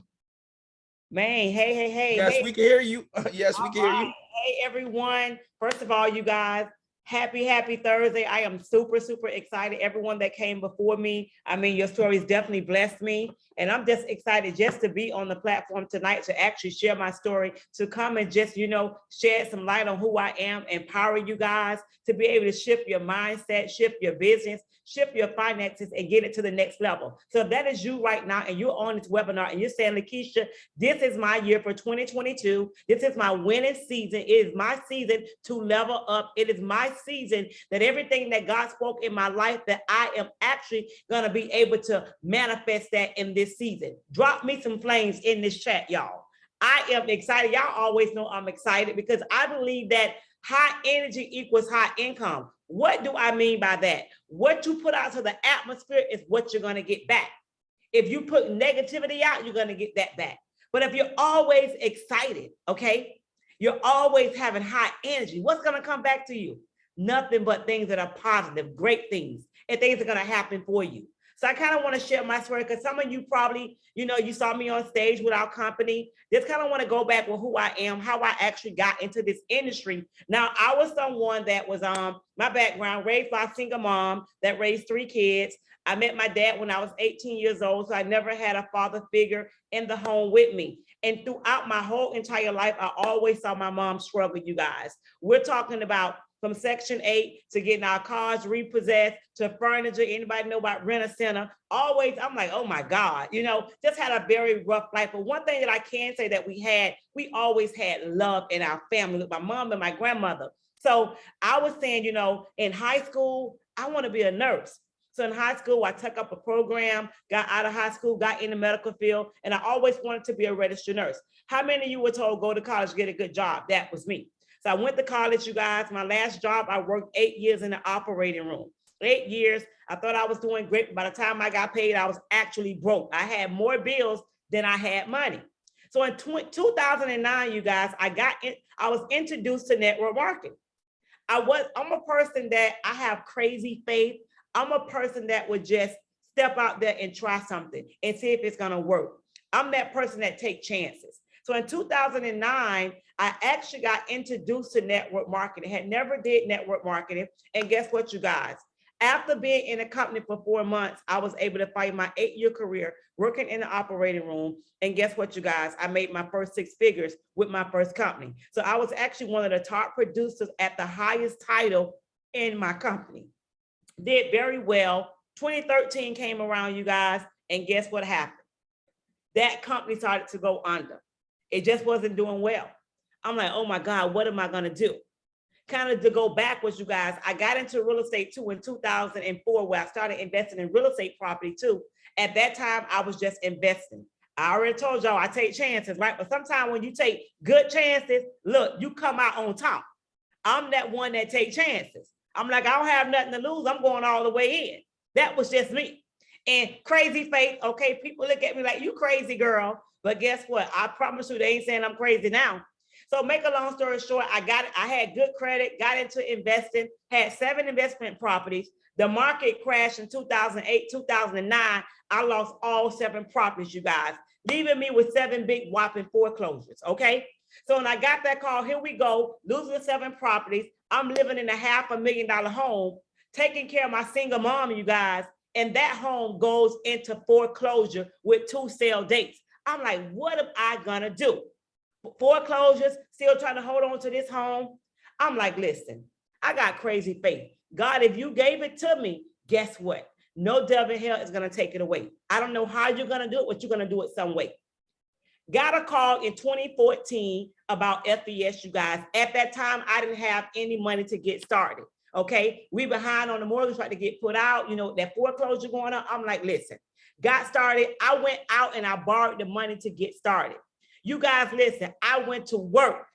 Man, hey.
Yes,
hey.
we can hear you. Yes, we can hear you.
Hey, everyone. First of all, you guys, happy Thursday. I am super excited. Everyone that came before me, I mean, your stories definitely blessed me. And I'm just excited just to be on the platform tonight to actually share my story, to come and just, shed some light on who I am, empower you guys to be able to shift your mindset, shift your business, shift your finances, and get it to the next level. So if that is you right now, and you're on this webinar and you're saying, Lakeisha, this is my year for 2022. This is my winning season. It is my season to level up. It is my season that everything that God spoke in my life, that I am actually going to be able to manifest that in this season. Drop me some flames in this chat, y'all. I am excited. Y'all always know I'm excited because I believe that high energy equals high income. What do I mean by that? What you put out to the atmosphere is what you're going to get back. If you put negativity out, you're going to get that back. But if you're always excited, okay, you're always having high energy, what's going to come back to you? Nothing but things that are positive, great things, and things are going to happen for you. So I kind of want to share my story because some of you probably, you saw me on stage with our company. Just kind of want to go back with who I am, how I actually got into this industry. Now, I was someone that was my background, raised by a single mom that raised 3 kids. I met my dad when I was 18 years old, so I never had a father figure in the home with me. And throughout my whole entire life, I always saw my mom struggle, you guys. We're talking about from Section 8 to getting our cars repossessed to furniture. Anybody know about Rent-A-Center? Always, I'm like, oh my God, just had a very rough life. But one thing that I can say that we always had love in our family with my mom and my grandmother. So I was saying, in high school, I want to be a nurse. So in high school, I took up a program, got out of high school, got in the medical field, and I always wanted to be a registered nurse. How many of you were told, go to college, get a good job? That was me. So I went to college, you guys. My last job, I worked 8 years in the operating room. 8 years. I thought I was doing great. By the time I got paid, I was actually broke. I had more bills than I had money. So in 2009, you guys, I was introduced to network marketing. I'm a person that I have crazy faith. I'm a person that would just step out there and try something and see if it's going to work. I'm that person that takes chances. So in 2009, I actually got introduced to network marketing, had never did network marketing. And guess what, you guys? After being in a company for 4 months, I was able to find my 8-year career working in the operating room. And guess what, you guys? I made my first 6 figures with my first company. So I was actually one of the top producers at the highest title in my company. Did very well. 2013 came around, you guys, and guess what happened? that company started to go under. It just wasn't doing well. I'm like, oh my God, what am I gonna do? Kind of to go backwards, you guys, I got into real estate too in 2004, where I started investing in real estate property too. At that time, I was just investing. I already told y'all I take chances, right? But sometimes when you take good chances, look, you come out on top. I'm that one that take chances. I'm like, I don't have nothing to lose. I'm going all the way in. That was just me. And crazy faith, okay, people look at me like, you crazy girl. But guess what? I promise you, they ain't saying I'm crazy now. So make a long story short, I had good credit, got into investing, had 7 investment properties. The market crashed in 2008, 2009. I lost all 7 properties, you guys, leaving me with 7 big whopping foreclosures, okay? So when I got that call, here we go, losing 7 properties. I'm living in a $500,000 home, taking care of my single mom, you guys, and that home goes into foreclosure with 2 sale dates. I'm like, what am I gonna do? Foreclosures, still trying to hold on to this home. I'm like, listen, I got crazy faith. God, if you gave it to me, guess what? No devil in hell is gonna take it away. I don't know how you're gonna do it, but you're gonna do it some way. Got a call in 2014 about FES, you guys. At that time, I didn't have any money to get started, okay? We behind on the mortgage, trying to get put out, you know, that foreclosure going on. I'm like, listen, got started. I went out and I borrowed the money to get started. You guys, listen, I went to work.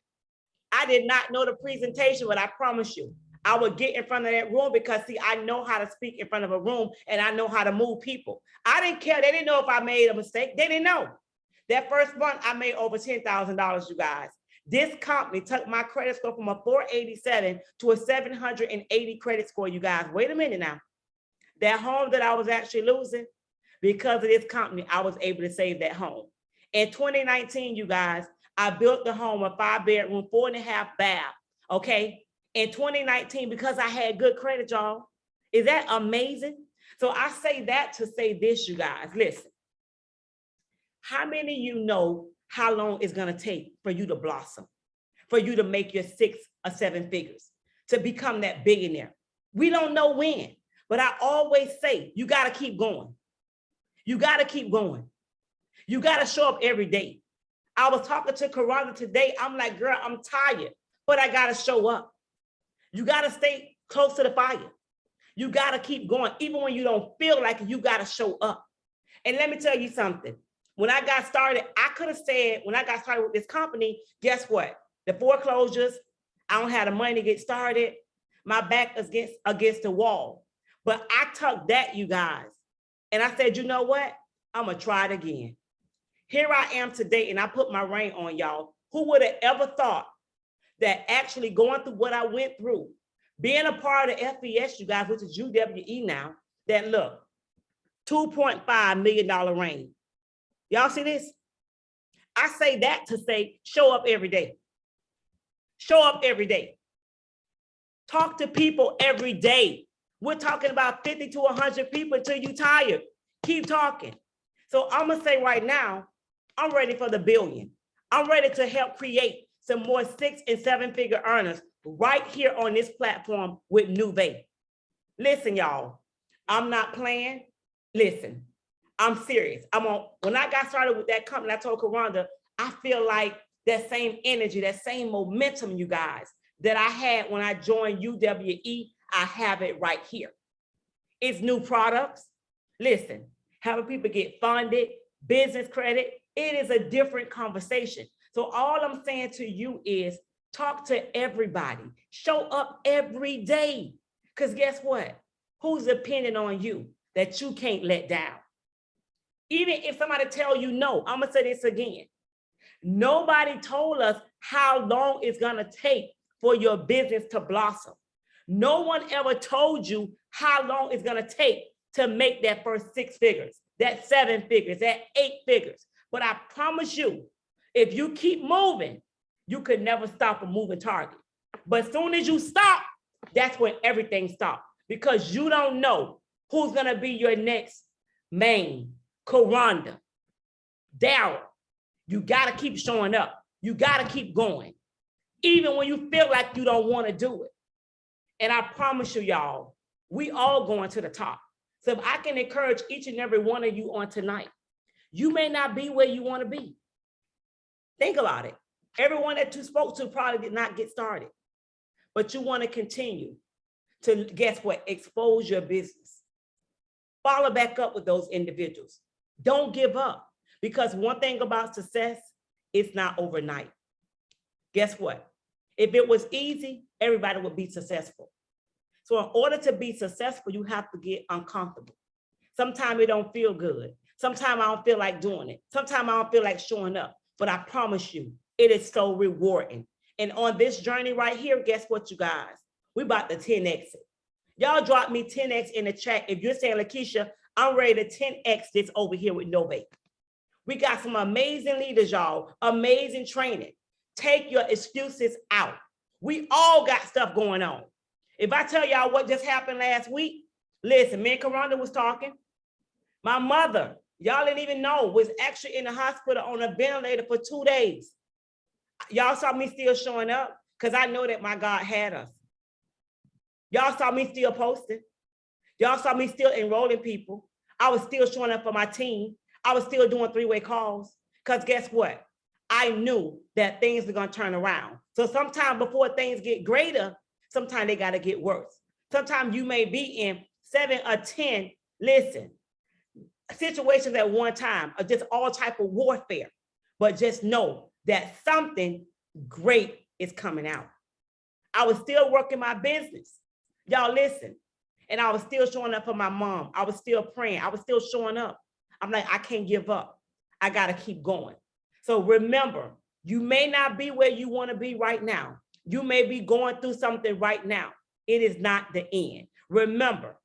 I did not know the presentation, but I promise you, I would get in front of that room because, see, I know how to speak in front of a room and I know how to move people. I didn't care. They didn't know if I made a mistake. They didn't know. That first month, I made over $10,000, you guys. This company took my credit score from a 487 to a 780 credit score, you guys. Wait a minute now. That home that I was actually losing, because of this company, I was able to save that home. In 2019, you guys, I built the home, a 5-bedroom, 4.5 bath, okay? In 2019, because I had good credit, y'all. Is that amazing? So I say that to say this, you guys, listen. How many of you know how long it's gonna take for you to blossom, for you to make your 6 or 7 figures, to become that billionaire? We don't know when, but I always say, you gotta keep going. You gotta keep going. You gotta show up every day. I was talking to Karonda today. I'm like, girl, I'm tired, but I gotta show up. You gotta stay close to the fire. You gotta keep going. Even when you don't feel like it, you gotta show up. And let me tell you something. When I got started, I could have said, when I got started with this company, guess what? The foreclosures, I don't have the money to get started. My back is against the wall. But I took that, you guys. And I said, you know what? I'm gonna try it again. Here I am today, and I put my ring on, y'all. Who would have ever thought that actually going through what I went through, being a part of FES, you guys, which is UWE now, that look, $2.5 million range. Y'all see this? I say that to say, show up every day. Show up every day. Talk to people every day. We're talking about 50 to 100 people until you're tired. Keep talking. So I'm gonna say right now, I'm ready for the billion. I'm ready to help create some more 6- and 7-figure earners right here on this platform with Nuvei. Listen, y'all, I'm not playing. Listen, I'm serious. When I got started with that company, I told Karonda, I feel like that same energy, that same momentum, you guys, that I had when I joined UWE, I have it right here. It's new products. Listen, having people get funded, business credit, it is a different conversation. So all I'm saying to you is talk to everybody, show up every day. Because guess what? Who's depending on you that you can't let down? Even if somebody tell you no, I'm gonna say this again. Nobody told us how long it's gonna take for your business to blossom. No one ever told you how long it's gonna take to make that first 6 figures, that 7 figures, that 8 figures. But I promise you, if you keep moving, you could never stop a moving target. But as soon as you stop, that's when everything stops, because you don't know who's gonna be your next main, Karonda, Daryl. You gotta keep showing up. You gotta keep going, even when you feel like you don't wanna do it. And I promise you, y'all, we all going to the top. So if I can encourage each and every one of you on tonight, You may not be where you want to be. Think about it. Everyone that you spoke to probably did not get started, but you want to continue to, guess what? Expose your business. Follow back up with those individuals. Don't give up, because one thing about success, it's not overnight. Guess what? If it was easy, everybody would be successful. So in order to be successful, you have to get uncomfortable. Sometimes it don't feel good. Sometimes I don't feel like doing it. Sometimes I don't feel like showing up, but I promise you, it is so rewarding. And on this journey right here, guess what, you guys? We about to 10X it. Y'all drop me 10X in the chat. If you're saying, Lakeisha, I'm ready to 10X this over here with Novate. We got some amazing leaders, y'all. Amazing training. Take your excuses out. We all got stuff going on. If I tell y'all what just happened last week, listen, me and Karonda was talking. My mother, y'all didn't even know, was actually in the hospital on a ventilator for 2 days. Y'all saw me still showing up because I know that my God had us. Y'all saw me still posting. Y'all saw me still enrolling people. I was still showing up for my team. I was still doing 3-way calls because guess what? I knew that things are going to turn around. So sometimes before things get greater, sometimes they got to get worse. Sometimes you may be in 7 or 10, listen, situations at one time are just all type of warfare, but just know that something great is coming out. I was still working my business. Y'all listen. And I was still showing up for my mom. I was still praying. I was still showing up. I'm like, I can't give up. I got to keep going. So remember, you may not be where you want to be right now. You may be going through something right now. It is not the end. Remember,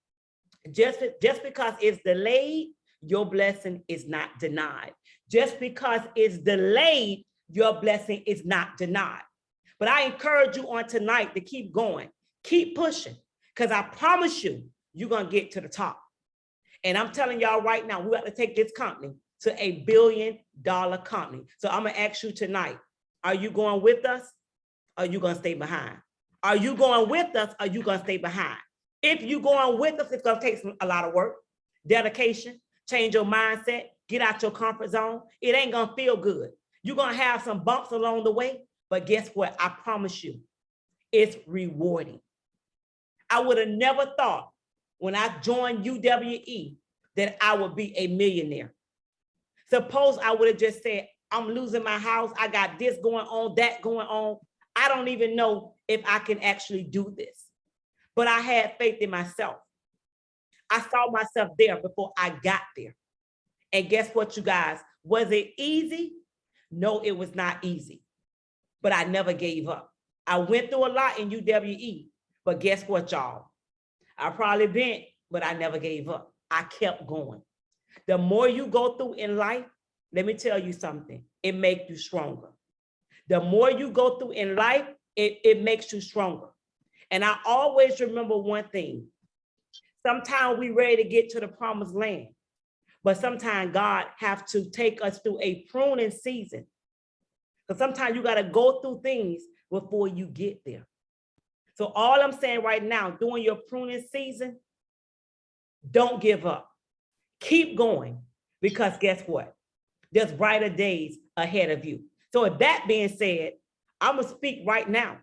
just because it's delayed, your blessing is not denied. Just because it's delayed, your blessing is not denied. But I encourage you on tonight to keep going, keep pushing, because I promise you, you're going to get to the top. And I'm telling y'all right now, we got to take this company to $1 billion company. So I'm going to ask you tonight, are you going with us? Or are you going to stay behind? Are you going with us? Or are you going to stay behind? If you're going with us, it's going to take a lot of work, dedication, change your mindset, get out your comfort zone. It ain't going to feel good. You're going to have some bumps along the way, but guess what? I promise you, it's rewarding. I would have never thought when I joined UWE that I would be a millionaire. Suppose I would have just said, I'm losing my house. I got this going on, that going on. I don't even know if I can actually do this. But I had faith in myself. I saw myself there before I got there. And guess what, you guys? Was it easy? No, it was not easy. But I never gave up. I went through a lot in UWE. But guess what, y'all? I probably bent, but I never gave up. I kept going. The more you go through in life, let me tell you something, it makes you stronger. The more you go through in life, it makes you stronger. And I always remember one thing. Sometimes we ready to get to the promised land, but sometimes God have to take us through a pruning season. Because sometimes you got to go through things before you get there. So all I'm saying right now, during your pruning season, don't give up. Keep going, because guess what? There's brighter days ahead of you. So with that being said, I'm going to speak right now.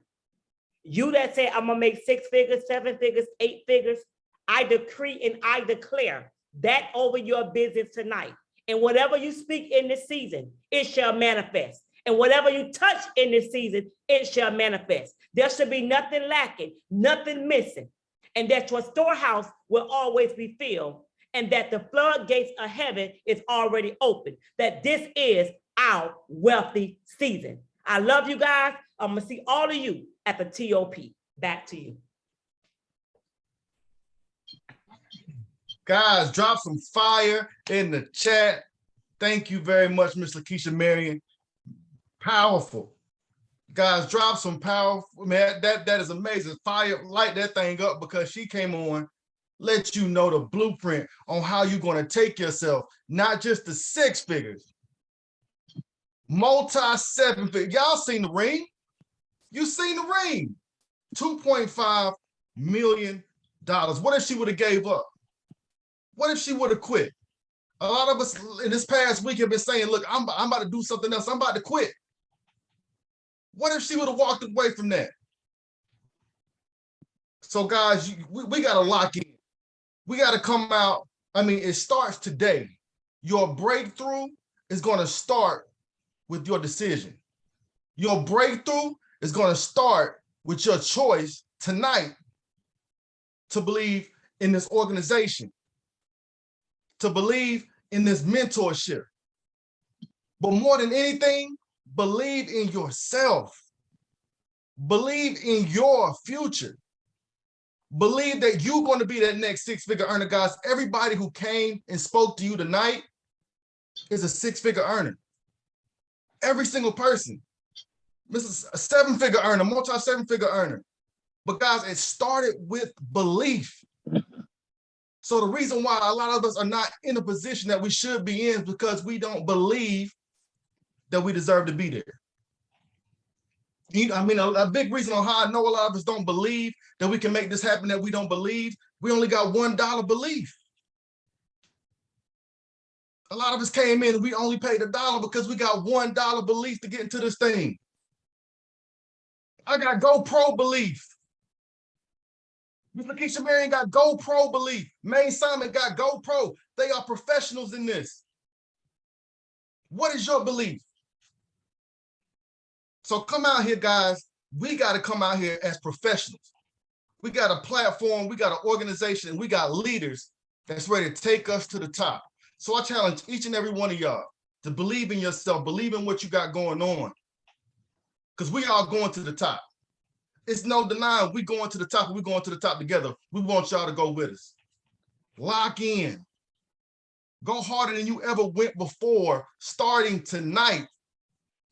You that say I'm going to make 6 figures, 7 figures, 8 figures, I decree and I declare that over your business tonight. And whatever you speak in this season, it shall manifest. And whatever you touch in this season, it shall manifest. There should be nothing lacking, nothing missing. And that your storehouse will always be filled. And that the floodgates of heaven is already open. That this is our wealthy season. I love you guys. I'm going to see all of you at the TOP. Back to you.
Guys, drop some fire in the chat. Thank you very much, Miss Lakeisha Marion. Powerful. Guys, drop some powerful, man. That is amazing. Fire, light that thing up, because she came on, let you know the blueprint on how you're going to take yourself, not just the 6 figures, multi-7 figures. Y'all seen the ring? You seen the ring? $2.5 million. What if she would have gave up? What if she would have quit? A lot of us in this past week have been saying, look, I'm about to do something else. I'm about to quit. What if she would have walked away from that? So guys, we got to lock in. We got to come out. I mean, it starts today. Your breakthrough is going to start with your decision. Your breakthrough is going to start with your choice tonight to believe in this organization, to believe in this mentorship. But more than anything, believe in yourself. Believe in your future. Believe that you're going to be that next six-figure earner, guys. Everybody who came and spoke to you tonight is a six-figure earner. Every single person. This is a seven-figure earner, multi-seven-figure earner. But guys, it started with belief. So the reason why a lot of us are not in a position that we should be in is because we don't believe that we deserve to be there. I mean, a big reason on how I know a lot of us don't believe that we can make this happen, that we don't believe, we only got $1 belief. A lot of us came in and we only paid $1 because we got $1 belief to get into this thing. I got GoPro belief. Miss Lakeisha Marion got GoPro belief. May Simon got GoPro. They are professionals in this. What is your belief? So come out here, guys. We got to come out here as professionals. We got a platform, we got an organization, and we got leaders that's ready to take us to the top. So I challenge each and every one of y'all to believe in yourself, believe in what you got going on, because we are going to the top. It's no denying we going to the top, and we're going to the top together. We want y'all to go with us. Lock in. Go harder than you ever went before, starting tonight.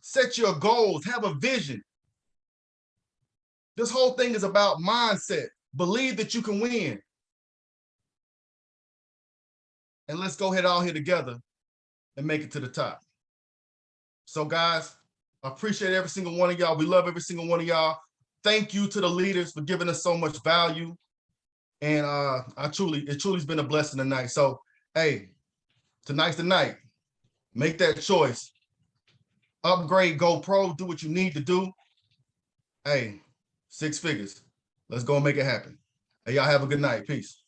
Set your goals, have a vision. This whole thing is about mindset. Believe that you can win. And let's go ahead all here together and make it to the top. So guys, I appreciate every single one of y'all. We love every single one of y'all. Thank you to the leaders for giving us so much value. And it truly's been a blessing tonight. So, hey, tonight's the night. Make that choice. Upgrade, go pro, do what you need to do. Hey, 6 figures. Let's go and make it happen. Hey, y'all have a good night. Peace.